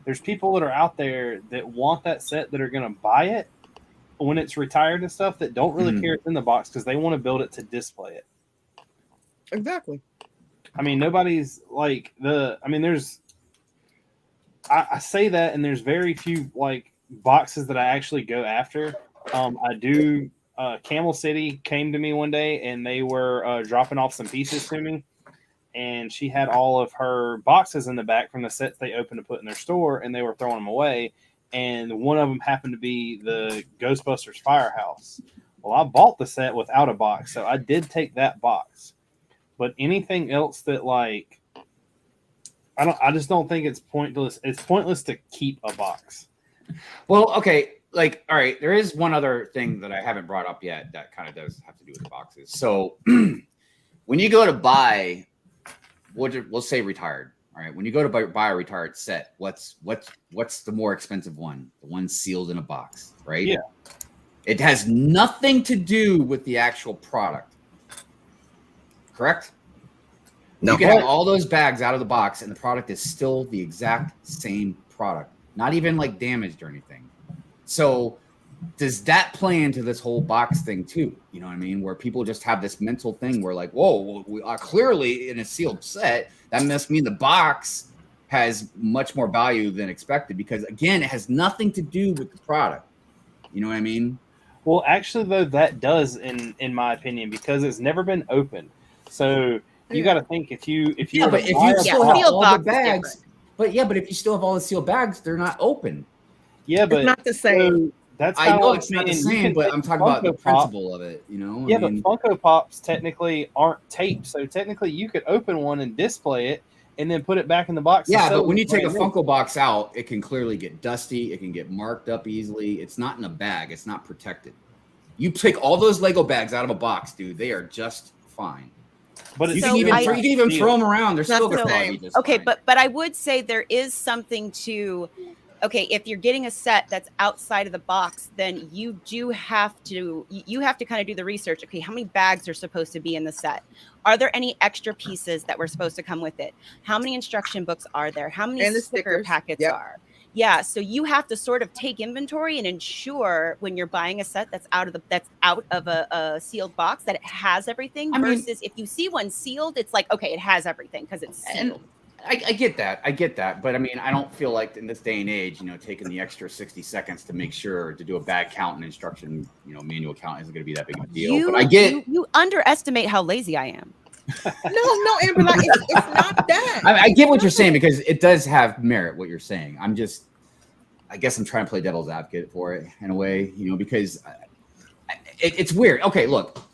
there's people that are out there that want that set, that are going to buy it when it's retired and stuff, that don't really care it's in the box because they want to build it to display it. Exactly. I mean, nobody's like I say that, and there's very few like boxes that I actually go after. I do. Camel City came to me one day, and they were dropping off some pieces to me, and she had all of her boxes in the back from the sets they opened to put in their store, and they were throwing them away. And one of them happened to be the Ghostbusters Firehouse. Well, I bought the set without a box, so I did take that box. But anything else that like, I just don't think it's pointless. It's pointless to keep a box. Well, okay, like, all right, there is one other thing that I haven't brought up yet that kind of does have to do with the boxes. So when you go to buy, we'll say retired, all right, when you go to buy a retired set, what's the more expensive one? The one sealed in a box, right? Yeah. It has nothing to do with the actual product, correct? No. You can have all those bags out of the box, and the product is still the exact same product, not even like damaged or anything. So does that play into this whole box thing too? You know what I mean? Where people just have this mental thing where like, whoa, we are clearly in a sealed set. That must mean the box has much more value than expected, because again, it has nothing to do with the product. You know what I mean? Well, actually, though, that does, in my opinion, because it's never been opened. So you got to think, if you still have all the bags, but if you still have all the sealed bags, they're not open. Yeah, but it's not the same. That's I know it's not the same, but I'm talking about the principle of it. You know? Yeah, but Funko Pops technically aren't taped, so technically you could open one and display it, and then put it back in the box. Yeah, but when you take a Funko box out, it can clearly get dusty. It can get marked up easily. It's not in a bag. It's not protected. You take all those Lego bags out of a box, dude. They are just fine. But you can even throw them around. They're still going to be just fine. But I would say there is something to. Okay, if you're getting a set that's outside of the box, then you have to kind of do the research. Okay, how many bags are supposed to be in the set? Are there any extra pieces that were supposed to come with it? How many instruction books are there? How many sticker packets are? Yeah, so you have to sort of take inventory and ensure when you're buying a set that's out of a sealed box that it has everything. Versus if you see one sealed, it's like, okay, it has everything because it's sealed. I get that. But I mean, I don't feel like in this day and age, you know, taking the extra 60 seconds to make sure to do a bag count and instruction, you know, manual count isn't going to be that big of a deal. But I get you underestimate how lazy I am. No, Amber, like, it's not that. I get what you're saying, because it does have merit, what you're saying. I guess I'm trying to play devil's advocate for it in a way, you know, because it's weird. Okay, look.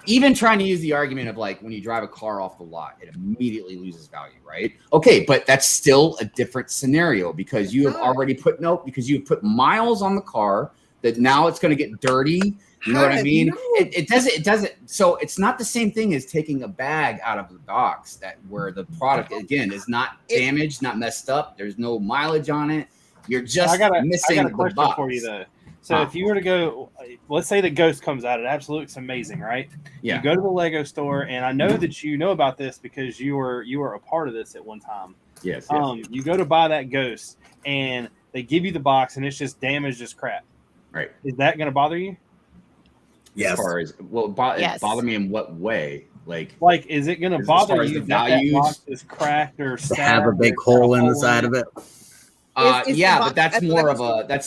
Even trying to use the argument of like when you drive a car off the lot, it immediately loses value, right? Okay, but that's still a different scenario, because you have already put you've put miles on the car that now it's going to get dirty. You know what I mean? It doesn't. So it's not the same thing as taking a bag out of the box where the product again is not damaged, not messed up. There's no mileage on it. You're just missing the box. For you though. So if you were to go, let's say the Ghost comes out, it absolutely looks amazing, right? Yeah. You go to the Lego store, and I know that you know about this because you were a part of this at one time. Yes. You go to buy that Ghost, and they give you the box, and it's just damaged as crap. Right. Is that going to bother you? Yes. As far as it bother me in what way? Like is it going to bother you that box is cracked or have a big hole in the side of it? But that's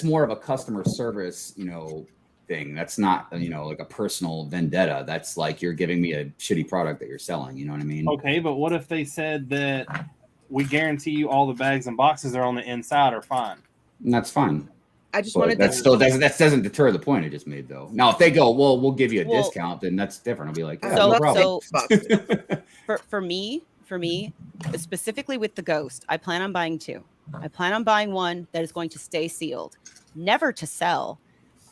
more of a customer service, you know, thing. That's not, you know, like a personal vendetta. That's like you're giving me a shitty product that you're selling. You know what I mean? Okay, but what if they said that we guarantee you all the bags and boxes that are on the inside are fine? And that's fine. I just But wanted that still doesn't deter the point I just made, though. Now, if they go, well, we'll give you a Well, discount, then that's different. I'll be like, yeah, I no love problem. for me, specifically with the Ghost, I plan on buying 2. I plan on buying one that is going to stay sealed, never to sell.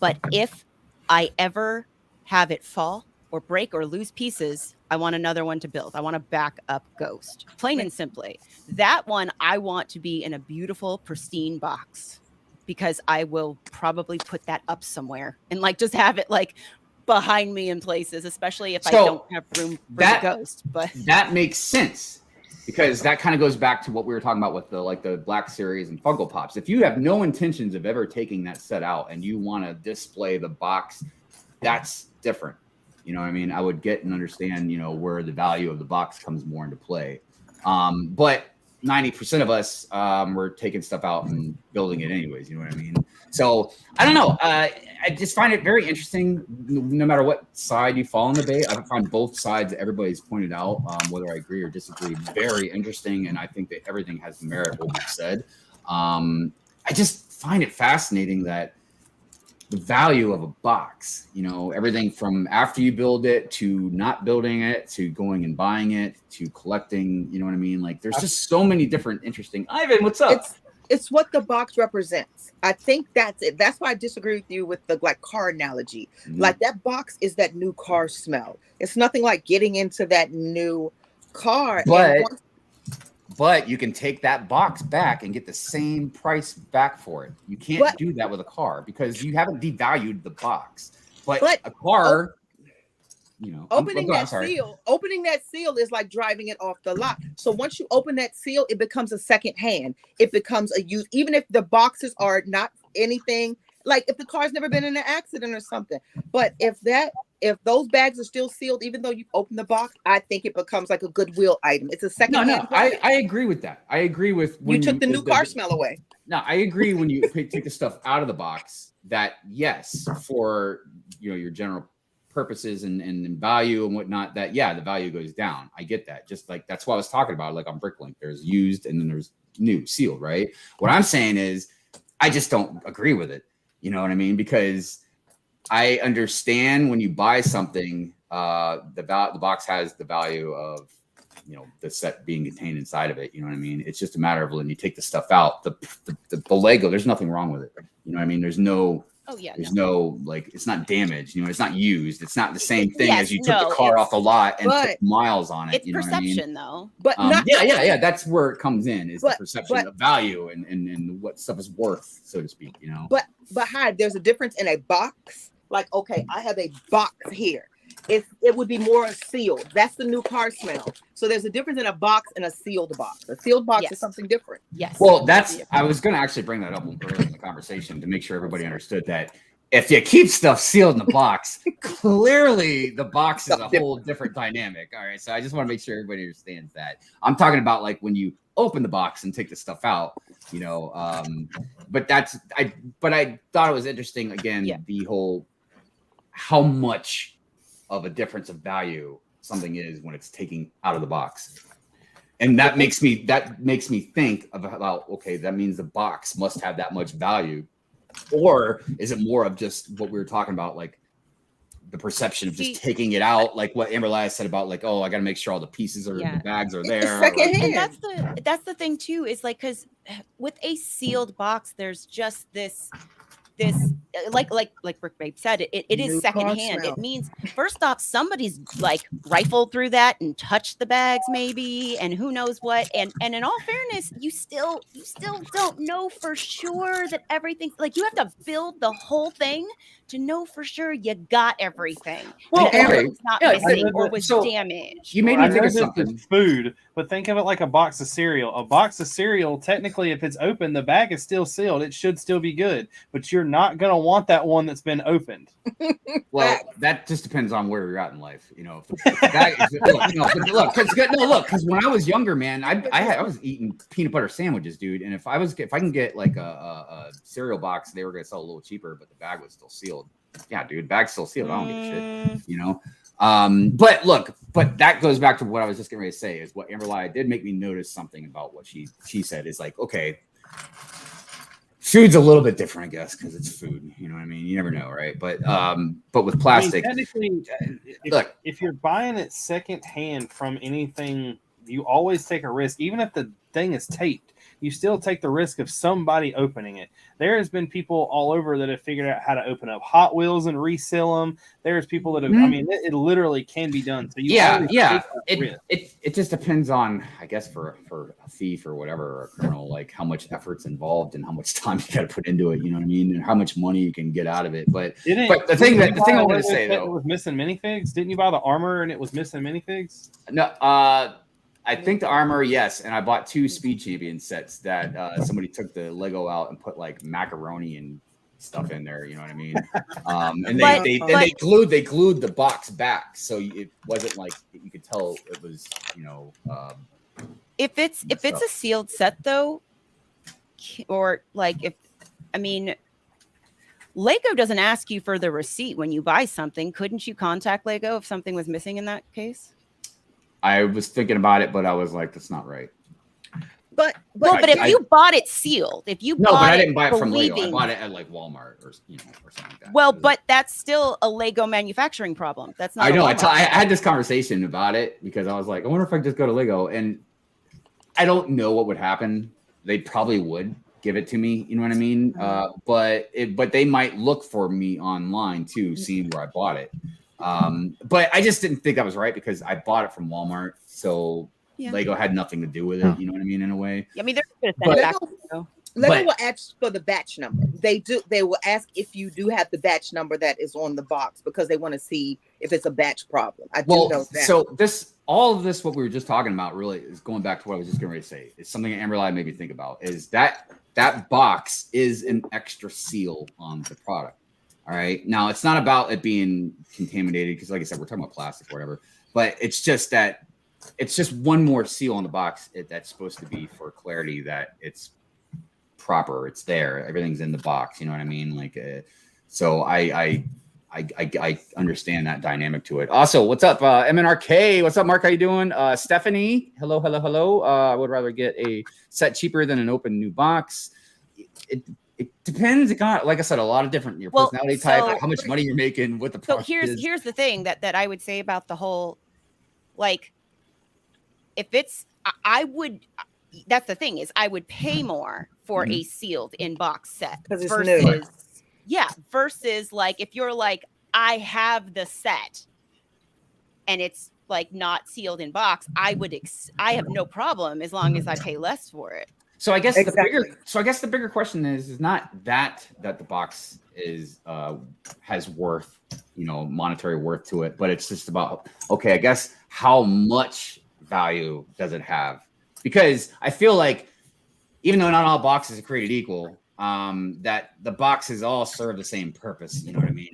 But if I ever have it fall or break or lose pieces, I want another one to build. I want a backup Ghost, plain and simply. That one I want to be in a beautiful, pristine box, because I will probably put that up somewhere and like just have it like behind me in places, especially if I don't have room for the Ghost. But that makes sense, because that kind of goes back to what we were talking about with the Black Series and Funko Pops. If you have no intentions of ever taking that set out and you want to display the box, that's different. You know what I mean? I would get and understand, where the value of the box comes more into play. But 90% of us we're taking stuff out and building it anyways. You know what I mean? So I don't know. I just find it very interesting. No matter what side you fall on the debate, I find both sides everybody's pointed out, whether I agree or disagree, very interesting. And I think that everything has merit what we've said. I just find it fascinating that the value of a box, everything from after you build it to not building it to going and buying it to collecting, you know what I mean? Like there's just so many different interesting. Ivan, what's up? It's what the box represents. I think that's it. That's why I disagree with you with the car analogy. Mm-hmm. Like that box is that new car smell. It's nothing like getting into that new car. But you can take that box back and get the same price back for it. You can't do that with a car because you haven't devalued the box. But a car, opening that seal is like driving it off the lot. So once you open that seal, it becomes a second hand. It becomes a use, even if the boxes are not anything, like if the car's never been in an accident or something. But if those bags are still sealed, even though you've opened the box, I think it becomes like a Goodwill item. It's a second hand. I agree with that. I agree with when you took the new car smell away. No, I agree when you take the stuff out of the box that yes, for your general purposes and value and whatnot, that the value goes down. I get that. Just like that's what I was talking about, like on Bricklink, there's used and then there's new sealed, right? What I'm saying is I just don't agree with it. You know what I mean? Because I understand when you buy something, the box has the value of the set being contained inside of it. You know what I mean? It's just a matter of when you take the stuff out, the Lego. There's nothing wrong with it. You know what I mean? There's no. No, like it's not damaged. It's not used. It's not the same thing as you took the car off the lot and put miles on it. It's perception, though. But that's where it comes in. Is the perception of value and what stuff is worth, so to speak. But Hive, there's a difference in a box. Like, okay, I have a box here. It would be more sealed. That's the new car smell. So there's a difference in a box and a sealed box. A sealed box is something different. Yes. Well, I was going to actually bring that up earlier in the conversation to make sure everybody understood that if you keep stuff sealed in the box, clearly the box is a whole different dynamic. All right. So I just want to make sure everybody understands that. I'm talking about like when you open the box and take the stuff out, but I thought it was interesting again, the whole how much of a difference of value something is when it's taken out of the box. And that makes me think about, okay, that means the box must have that much value. Or is it more of just what we were talking about, like the perception of just taking it out, like what Amberlia said about like, oh, I got to make sure all the pieces are the bags are there. And that's the thing too, is like, because with a sealed box, there's just this like Brick Babe said, it is secondhand. It means first off, somebody's like rifled through that and touched the bags maybe, and who knows what. And in all fairness, you still don't know for sure that everything, like you have to build the whole thing to know for sure you got everything. Well, it's not missing or was damaged. You made me think of something. Food, but think of it like a box of cereal. A box of cereal, technically, if it's open, the bag is still sealed. It should still be good, but you're not going to want that one that's been opened. Well, that just depends on where you're at in life. If the bag is, because when I was younger, man, I was eating peanut butter sandwiches, dude. And if I can get like a cereal box, they were going to sell a little cheaper, but the bag was still sealed. Yeah, dude, bag's still sealed. I don't give a shit, but that goes back to what I was just getting ready to say, is what Amberlia did make me notice something about what she said is like, okay, Food's a little bit different, I guess, because it's food. You know what I mean? You never know, right? But with plastic, technically, if you're buying it secondhand from anything, you always take a risk. Even if the thing is taped, you still take the risk of somebody opening it. There has been people all over that have figured out how to open up Hot Wheels and resell them. There's people that have. I mean, it literally can be done. So you it just depends on, I guess, for a thief or whatever, or a criminal, like how much effort's involved and how much time you got to put into it. You know what I mean? And how much money you can get out of it. But the thing I want to say though, it was missing minifigs. Didn't you buy the armor and it was missing minifigs? No. I think the armor, yes, and I bought 2 Speed Champion sets that somebody took the Lego out and put like macaroni and stuff in there. You know what I mean? And they glued the box back, so it wasn't like you could tell it was, you know. If it's a sealed set though, or like Lego doesn't ask you for the receipt when you buy something. Couldn't you contact Lego if something was missing in that case? I was thinking about it, but I was like, that's not right. But if you bought it sealed, but I didn't buy it from Lego. I bought it at like Walmart or something like that. Well, but that's still a Lego manufacturing problem. That's not. I know. I had this conversation about it because I was like, I wonder if I could just go to Lego, and I don't know what would happen. They probably would give it to me. You know what I mean? But they might look for me online too, seeing where I bought it. But I just didn't think I was right because I bought it from Walmart, so Lego had nothing to do with it. You know what I mean? In a way. I mean, they're going to send it back. Lego will ask for the batch number. They will ask if you do have the batch number that is on the box because they want to see if it's a batch problem. I do know that. So all of this, what we were just talking about, really is going back to what I was just going to say. It's something that Amberlia made me think about. Is that box is an extra seal on the product. All right. Now it's not about it being contaminated because, like I said, we're talking about plastic or whatever. But it's just that it's just one more seal on the box that's supposed to be for clarity that it's proper. It's there. Everything's in the box. You know what I mean? Like, so I understand that dynamic to it. Also, what's up, MNRK? What's up, Mark? How you doing? Stephanie, hello. I would rather get a set cheaper than an open new box. It depends. Like I said, a lot of different your personality type, how much money you're making, what the product is. Here's the thing that I would say about the whole, like, if it's, I would. That's the thing is I would pay more for a sealed in box set versus like if you're like I have the set and it's like not sealed in box, I have no problem as long as I pay less for it. So I guess the bigger question is not that the box is has worth, monetary worth to it, but it's just about, okay, I guess how much value does it have? Because I feel like even though not all boxes are created equal, that the boxes all serve the same purpose. You know what I mean?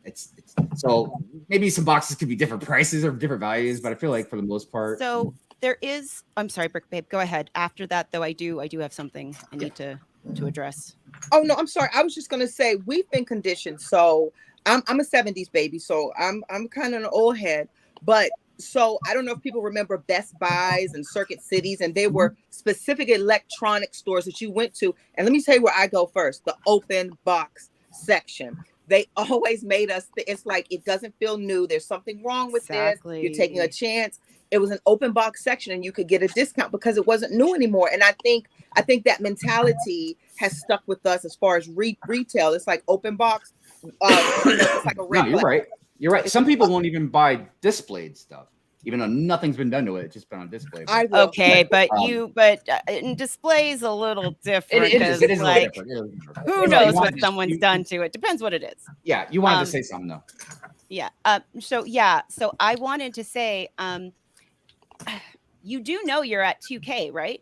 It's so maybe some boxes could be different prices or different values, but I feel like for the most part. So there is. I'm sorry, Brick Babe. Go ahead. After that, though, I do have something I need to address. Oh no, I'm sorry. I was just gonna say we've been conditioned. So I'm a 70s baby, so I'm kind of an old head, but. So I don't know if people remember Best Buys and Circuit Cities, and they were specific electronic stores that you went to. And let me tell you where I go first, the open box section. They always made us, it's like, it doesn't feel new. There's something wrong with this. You're taking a chance. It was an open box section and you could get a discount because it wasn't new anymore. And I think that mentality has stuck with us as far as retail. It's like open box. It's like a red you're right. You're right. Some people won't even buy displayed stuff, even though nothing's been done to it. It's just been on display. Okay, but display's a little different. It is a little different. Who knows what someone's done to it? Depends what it is. Yeah, you wanted to say something though. Yeah. So I wanted to say, you do know you're at 2K, right?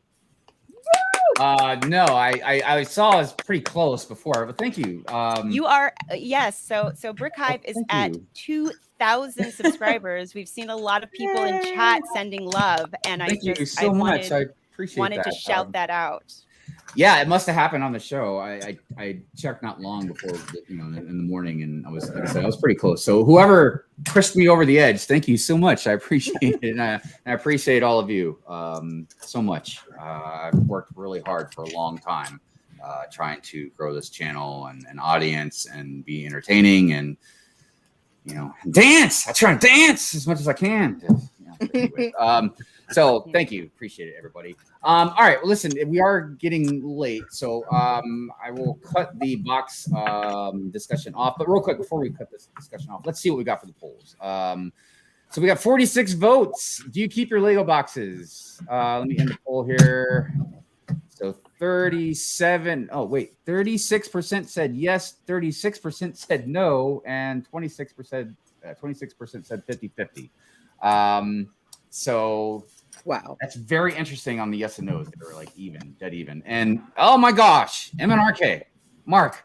No, I saw us pretty close before, but thank you. You are, yes. So Brick Hive is at 2,000 subscribers. We've seen a lot of people in chat sending love, and thank you so much. I appreciate to shout that out. Yeah, it must have happened on the show. I checked not long before, in the morning, and I was, like I said, I was pretty close. So whoever pushed me over the edge, thank you so much. I appreciate it, and I appreciate all of you so much. I've worked really hard for a long time, trying to grow this channel and audience and be entertaining and, dance. I try to dance as much as I can. Anyway, so thank you. Appreciate it, everybody. All right. Well, listen, we are getting late, so I will cut the box discussion off. But real quick, before we cut this discussion off, let's see what we got for the polls. So we got 46 votes. Do you keep your Lego boxes? Let me end the poll here. So 36% said yes, 36% said no, and 26% said 50-50. So wow, that's very interesting on the yes and no's. They were like dead even. And oh my gosh, MNRK, Mark,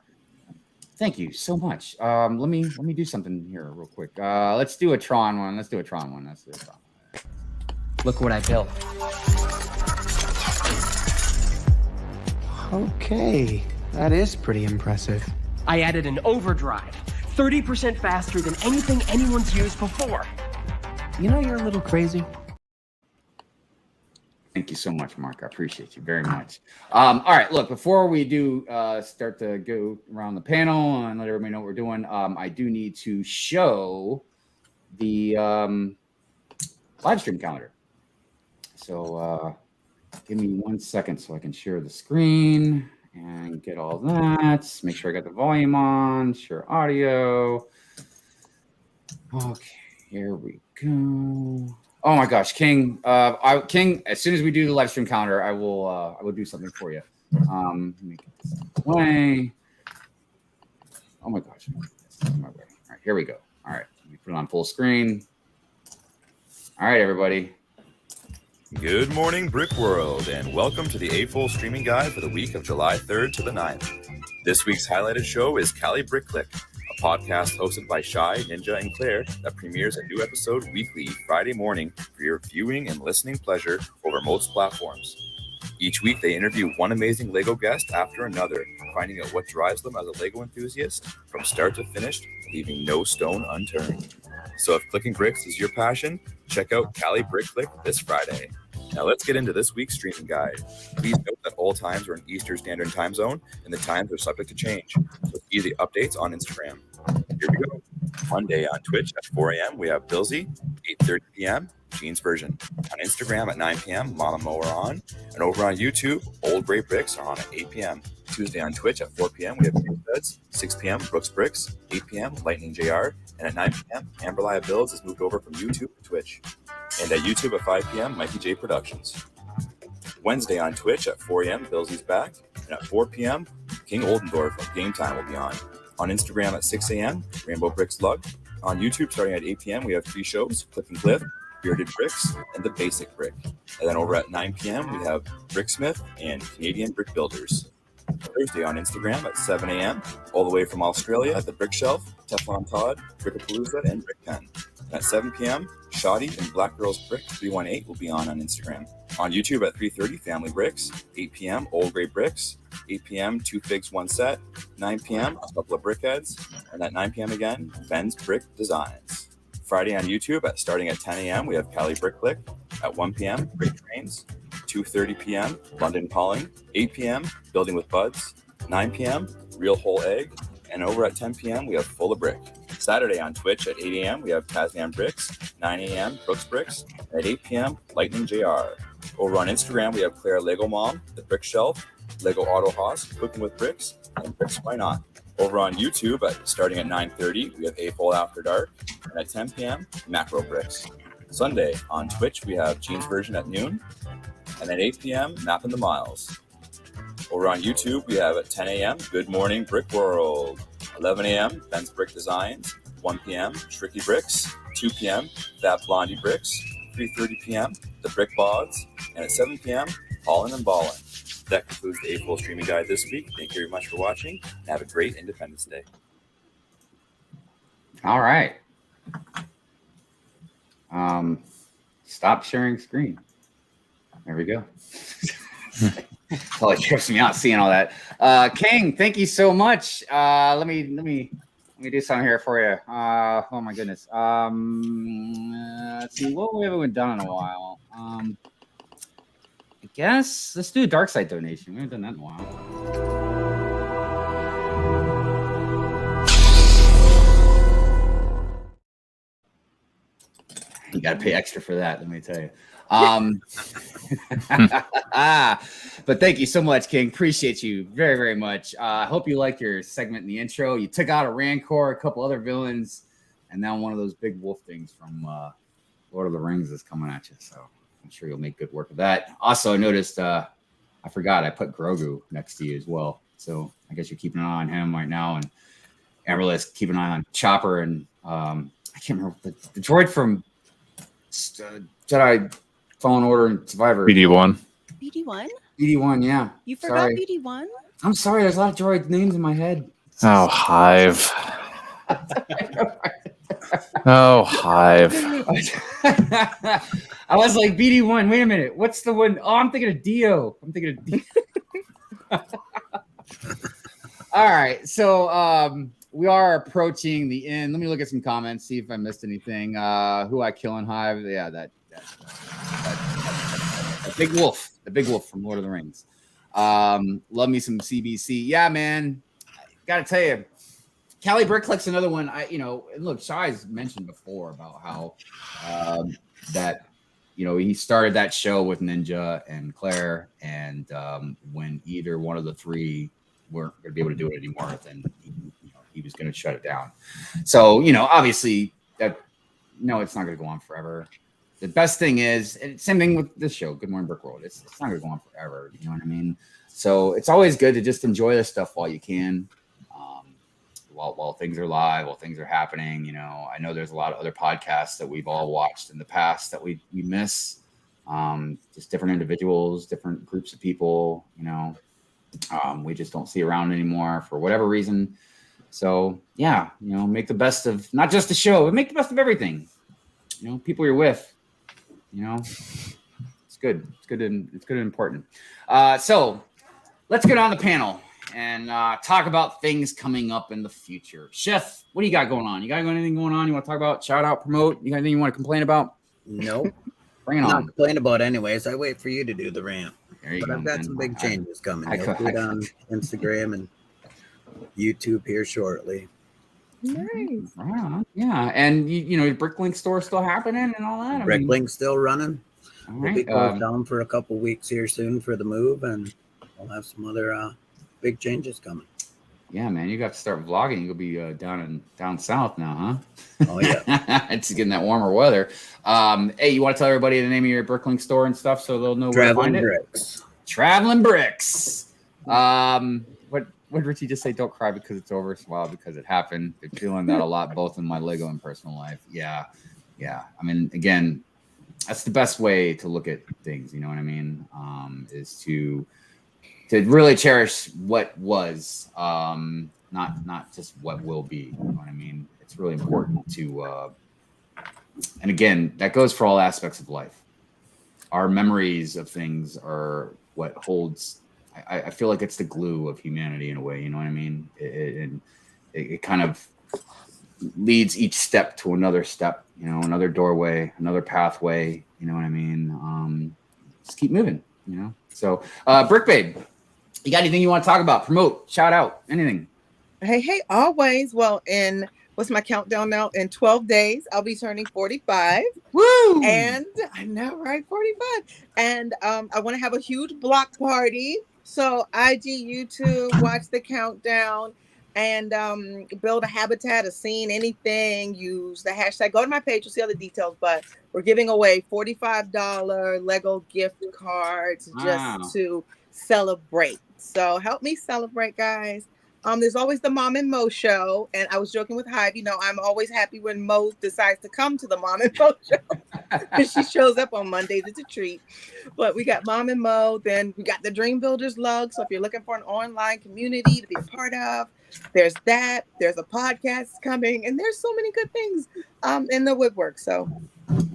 thank you so much. Let me do something here real quick. Let's do a Tron one. Let's do a Tron one. Look what I built. Okay, that is pretty impressive. I added an overdrive, 30% faster than anything anyone's used before. You know, you're a little crazy. Thank you so much, Mark. I appreciate you very much. All right, look, before we do start to go around the panel and let everybody know what we're doing, I do need to show the live stream calendar. So give me 1 second so I can share the screen and get all that. Make sure I got the volume on, share audio. Okay, here we go. Oh my gosh, King! King, as soon as we do the live stream calendar, I will do something for you. Make it this way. Oh my gosh, all right, here we go. All right, let me put it on full screen. All right, everybody. Good morning, Brick World, and welcome to the A-Full streaming guide for the week of July 3rd to the 9th. This week's highlighted show is Cali Brick Click, a podcast hosted by Shy, Ninja, and Claire that premieres a new episode weekly Friday morning for your viewing and listening pleasure over most platforms. Each week, they interview one amazing LEGO guest after another, finding out what drives them as a LEGO enthusiast from start to finish, leaving no stone unturned. So if clicking bricks is your passion, check out Cali Brick Click this Friday. Now let's get into this week's streaming guide. Please note that all times are in Eastern Standard Time Zone, and the times are subject to change. So see the updates on Instagram. Here we go. Monday on Twitch at 4 a.m. we have Billsy, 8:30 p.m. Jean's version. On Instagram at 9 p.m. Mama Mo are on, and over on YouTube, Old Gray Bricks are on at 8 p.m. Tuesday on Twitch at 4 p.m. we have Beds, 6 p.m. Brooks Brix, 8 p.m. Lightning JR, and at 9 p.m. Amberlia Builds is moved over from YouTube to Twitch. And at YouTube at 5 p.m. Mikey J Productions. Wednesday on Twitch at 4 a.m. Billsy's back, and at 4 p.m. King Oldendorf of Game Time will be on. On Instagram at 6 a.m. Rainbow Bricks Lug. On YouTube starting at 8 p.m. we have 3 shows: Cliff and Cliff, Bearded Bricks, and The Basic Brick. And then over at 9 p.m. we have Bricksmith and Canadian Brick Builders. Thursday on Instagram at 7 a.m. all the way from Australia at The Brick Shelf, Teflon Todd, Brickapalooza, and Brick Pen. At 7 p.m. Shoddy and Black Girls Brick 318 will be on Instagram. On YouTube at 3:30 Family Bricks, 8 p.m. Old Gray Bricks, 8 p.m. 2 Figs 1 Set, 9 p.m. a couple of Brickheads, and at 9 p.m. again Ben's Brick Designs. Friday on YouTube starting at 10 a.m. we have Cali Brick Click. At 1 p.m. Brick Trains, 2:30 p.m. London Calling, 8 p.m. Building with Buds, 9 p.m. Real Whole Egg, and over at 10 p.m. we have Full of Brick. Saturday on Twitch at 8 a.m. we have Kazan Bricks, 9 a.m. Brooks Bricks, and at 8 p.m. Lightning JR. Over on Instagram we have Claire Lego Mom, The Brick Shelf, Lego Auto Haas, Cooking with Bricks, and Bricks Why Not. Over on YouTube starting at 9:30 we have A-Full After Dark, and at 10 p.m. Macro Bricks. Sunday on Twitch we have Jean's version at noon, and at 8 p.m. Mapping the Miles. Over on YouTube we have at 10 a.m. Good Morning Brick World, 11 a.m. Ben's Brick Designs, 1 p.m. Tricky Bricks, 2 p.m. That Blondie Bricks, 3:30 p.m. The Brick Bods, and at 7 p.m. Ballin' and Ballin'. That concludes the A-Full streaming guide this week. Thank you very much for watching, and have a great Independence Day. All right. Stop sharing screen. There we go. Oh, it trips me out seeing all that. King, thank you so much. Let me do something here for you. Oh my goodness. Let's see, what we haven't done in a while. I guess let's do a dark side donation. We haven't done that in a while. You got to pay extra for that, let me tell you. But thank you so much, King. Appreciate you very, very much. I hope you liked your segment in the intro. You took out a Rancor, a couple other villains, and now one of those big wolf things from Lord of the Rings is coming at you. So I'm sure you'll make good work of that. Also, I noticed, I forgot I put Grogu next to you as well. So I guess you're keeping an eye on him right now. And Amberlia's keeping an eye on Chopper. And I can't remember the droid from Jedi Fallen Order and Survivor. BD1. BD1? BD1, yeah. You forgot BD1? I'm sorry, there's a lot of droid names in my head. Oh, Hive. Oh, Hive. I was like, BD1, wait a minute. What's the one? Oh, I'm thinking of Dio. All right, so we are approaching the end. Let me look at some comments, see if I missed anything. Who I kill in Hive? Yeah, that big wolf, the big wolf from Lord of the Rings. Love me some CBC. Yeah, man. Got to tell you, Callie Bricklick's another one. Look, Shai's mentioned before about how that he started that show with Ninja and Claire, and when either one of the three weren't going to be able to do it anymore, then he was going to shut it down. So, obviously that, no, it's not going to go on forever. The best thing is, same thing with this show, Good Morning Brick World. It's not going to go on forever. You know what I mean? So it's always good to just enjoy this stuff while you can, while things are live, while things are happening. I know there's a lot of other podcasts that we've all watched in the past that we miss. Just different individuals, different groups of people, we just don't see around anymore for whatever reason. So yeah, make the best of not just the show, but make the best of everything. People you're with, it's good. It's good and important. So let's get on the panel and talk about things coming up in the future. Chef, what do you got going on? You got anything going on? You want to talk about, shout out, promote? You got anything you want to complain about? Nope. Bring it on. Not complain about anyways. I wait for you to do the rant. But I've got some big changes coming. You'll see it on Instagram and YouTube here shortly. Nice. Yeah, and your Bricklink store still happening and all that. Bricklink's still running. All We'll be closed down for a couple weeks here soon for the move, and we'll have some other big changes coming. Yeah, man, you got to start vlogging. You'll be down south now, huh? Oh yeah, it's getting that warmer weather. Hey, you want to tell everybody the name of your Bricklink store and stuff so they'll know where to find it? Brix. Traveling Bricks. What did Richie just say? Don't cry because it's over. Smile because it happened. Been feeling that a lot, both in my Lego and personal life. Yeah. I mean, again, that's the best way to look at things. You know what I mean? Is to really cherish what was, not just what will be. You know what I mean? It's really important to, and again, that goes for all aspects of life. Our memories of things are what holds. I feel like it's the glue of humanity in a way. You know what I mean? It kind of leads each step to another step. Another doorway, another pathway. You know what I mean? Just keep moving. So, Brick Babe, you got anything you want to talk about? Promote, shout out, anything? Hey, always. Well, what's my countdown now? In 12 days, I'll be turning 45. Woo! And I know, right? 45. And I want to have a huge block party. So IG, YouTube, watch the countdown, and build a habitat, a scene, anything. Use the hashtag. Go to my page. You'll see all the details. But we're giving away $45 Lego gift cards just to celebrate. So help me celebrate, guys. There's always the Mom and Mo show, and I was joking with Hive. I'm always happy when Mo decides to come to the Mom and Mo show because she shows up on Mondays. It's a treat. But we got Mom and Mo. Then we got the Dream Builders Lug. So if you're looking for an online community to be a part of, there's that. There's a podcast coming, and there's so many good things in the woodwork. So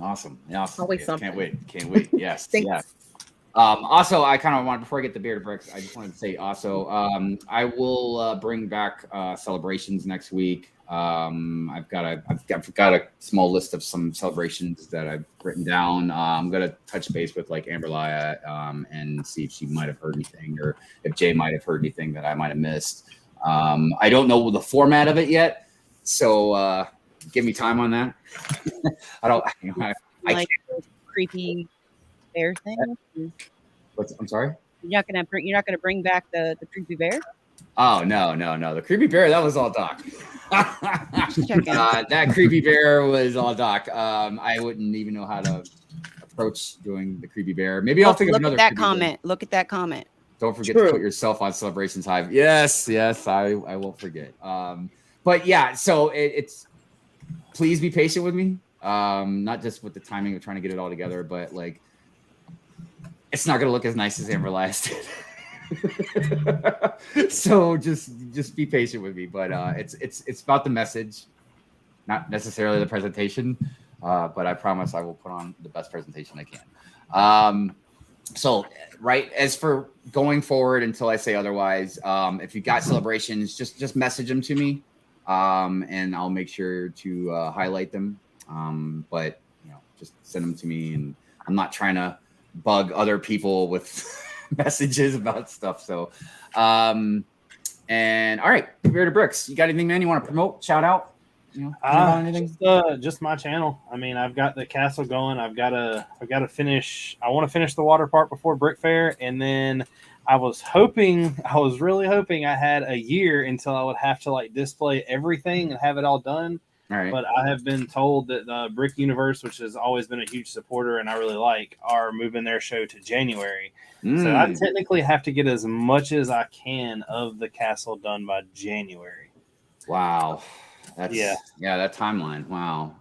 awesome. Always something. Can't wait. Yes. Thanks. Yeah. Also, I kind of want, before I get the Bearded Bricks, I just wanted to say also, I will bring back celebrations next week. I've got a small list of some celebrations that I've written down. I'm gonna touch base with like Amberlia and see if she might have heard anything, or if Jay might have heard anything that I might have missed. I don't know the format of it yet, so give me time on that. I don't. I like creepy bear thing. I'm sorry. You're not gonna bring back the creepy bear. Oh no, the creepy bear, that was all Doc. That creepy bear was all Doc. I wouldn't even know how to approach doing the creepy bear. Maybe I'll think of another. Look at that comment. Don't forget to put yourself on Celebrations Hive. Yes, I won't forget. But yeah, so it's please be patient with me. Not just with the timing of trying to get it all together, but like it's not gonna look as nice as Amberlia did. So just be patient with me. But it's about the message, not necessarily the presentation. But I promise I will put on the best presentation I can. So right, as for going forward until I say otherwise, if you got celebrations, just message them to me, and I'll make sure to highlight them. But just send them to me, and I'm not trying to bug other people with messages about stuff. So, and all right, Bearded Bricks, you got anything, man? You want to promote? Shout out? Anything? Just my channel. I mean, I've got the castle going. I've got to finish. I want to finish the water park before Brick Fair, and then I was really hoping I had a year until I would have to like display everything and have it all done. All right. But I have been told that the Brick Universe, which has always been a huge supporter and I really like, are moving their show to January. So I technically have to get as much as I can of the castle done by January. Wow. That timeline. Wow.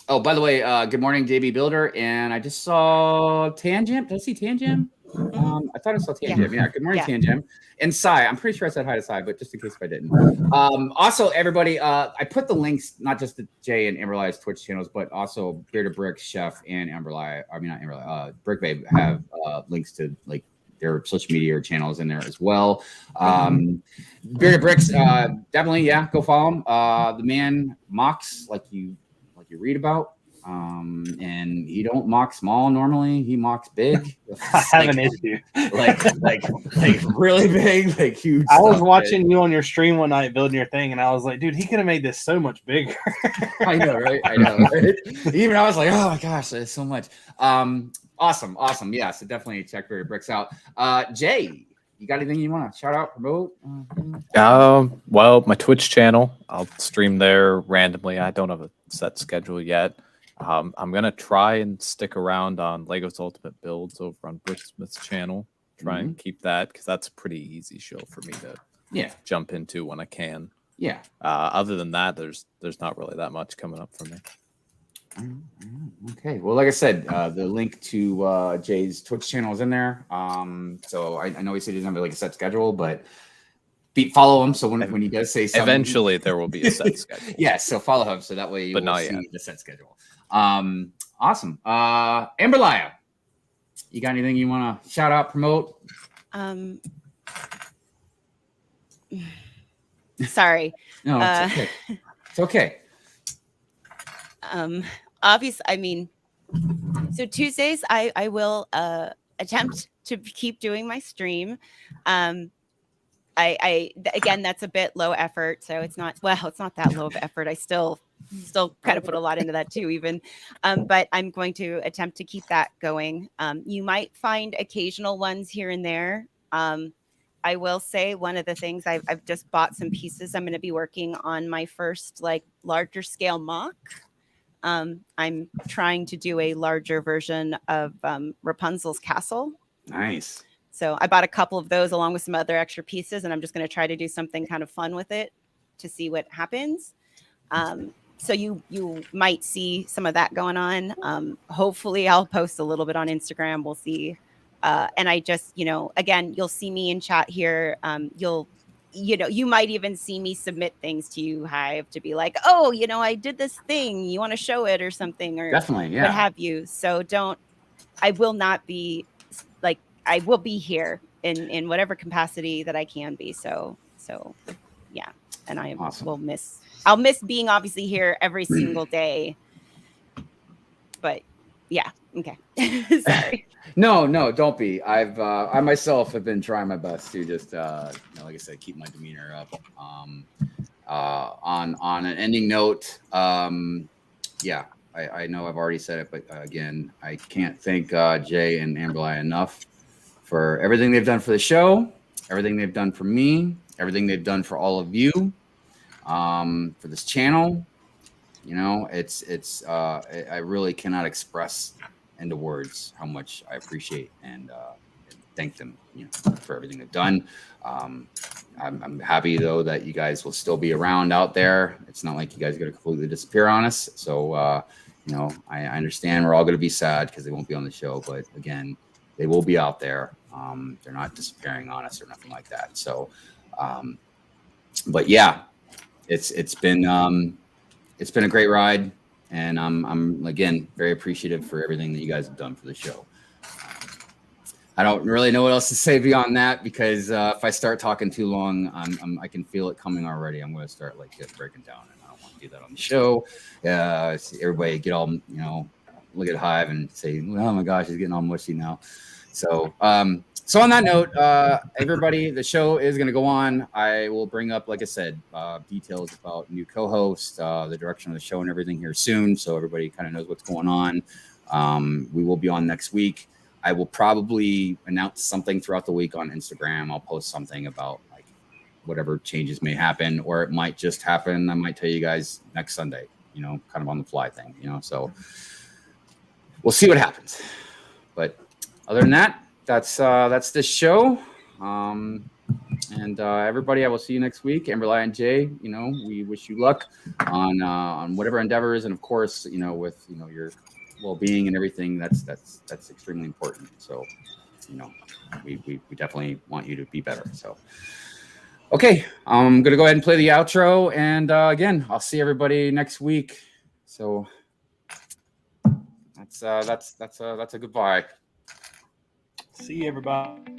Oh, by the way, good morning, JB Builder. And I just saw Tanjam. Did I see Tanjam? I thought I saw Tanjam. Yeah. Good morning, Tanjam. And Sai. I'm pretty sure I said hi to Sai, but just in case if I didn't. Also, everybody, I put the links, not just to Jay and Amberlia's Twitch channels, but also Bearded Bricks, Chef, and Amberlia. I mean, not Amberlia. Brick Babe have links to like their social media channels in there as well. Bearded Bricks, definitely, go follow him. The man mocks like you read about. And he don't mock small normally. He mocks big. I have an issue. Like really big, like huge. I was watching you on your stream one night building your thing, and I was like, dude, he could have made this so much bigger. I know, right? Right? Even I was like, oh my gosh, there's so much. Awesome. Yeah, so definitely check Bearded Bricks out. Jay, you got anything you want to shout out, promote? Well, my Twitch channel, I'll stream there randomly. I don't have a set schedule yet. I'm gonna try and stick around on Lego's Ultimate Builds over on Brix Smith's channel. Try and keep that because that's a pretty easy show for me to jump into when I can. Yeah. Other than that, there's not really that much coming up for me. Okay. Well, like I said, the link to Jay's Twitch channel is in there. So I know he said he doesn't have like a set schedule, but follow him. So when he does say something, eventually there will be a set schedule. Yes. So follow him so that way you will see the set schedule. Awesome. Amberlia, you got anything you want to shout out, promote? Sorry. No, it's okay. It's okay. Obviously, I mean, so Tuesdays I will attempt to keep doing my stream. I again, that's a bit low effort, so it's not that low of effort. I still kind of put a lot into that too, even. But I'm going to attempt to keep that going. You might find occasional ones here and there. I will say one of the things I've just bought some pieces. I'm going to be working on my first like larger scale mock. I'm trying to do a larger version of Rapunzel's castle. Nice. So I bought a couple of those along with some other extra pieces, and I'm just going to try to do something kind of fun with it to see what happens. So you might see some of that going on. Hopefully I'll post a little bit on Instagram. We'll see. And I just, again, you'll see me in chat here. You might even see me submit things to you, Hive, to be like, oh, I did this thing. You want to show it or something, or definitely, what have you. So I will not be like I will be here in whatever capacity that I can be. So yeah, and I will I'll miss being obviously here every single day. But yeah, okay. Sorry. No, don't be. I myself have been trying my best to just like I said, keep my demeanor up. On an ending note, yeah, I know I've already said it, but again, I can't thank Jay and Amberlia enough for everything they've done for the show, everything they've done for me, everything they've done for all of you, for this channel. You know, I really cannot express into words how much I appreciate and thank them, for everything they've done. I'm happy though that you guys will still be around out there. It's not like you guys are going to completely disappear on us. So, I understand we're all going to be sad because they won't be on the show, but again, they will be out there. They're not disappearing on us or nothing like that. So, but yeah, it's been a great ride, and I'm again very appreciative for everything that you guys have done for the show. I don't really know what else to say beyond that because if I start talking too long, I can feel it coming already. I'm going to start just breaking down, and I don't want to do that on the show. Everybody get all look at Hive and say, "Oh my gosh, he's getting all mushy now." So so on that note, everybody, the show is going to go on. I will bring up, like I said, details about new co-host, the direction of the show, and everything here soon, so everybody kind of knows what's going on. We will be on next week. I will probably announce something throughout the week on Instagram. I'll post something about whatever changes may happen, or it might just happen. I might tell you guys next Sunday, kind of on the fly thing, so we'll see what happens. But other than that, that's this show. And everybody, I will see you next week. Amberlia and Jay, we wish you luck on whatever endeavors, and of course, with your well-being and everything. That's extremely important. So, we definitely want you to be better. So, okay, I'm gonna go ahead and play the outro, and again, I'll see everybody next week. So that's a goodbye. See you, everybody.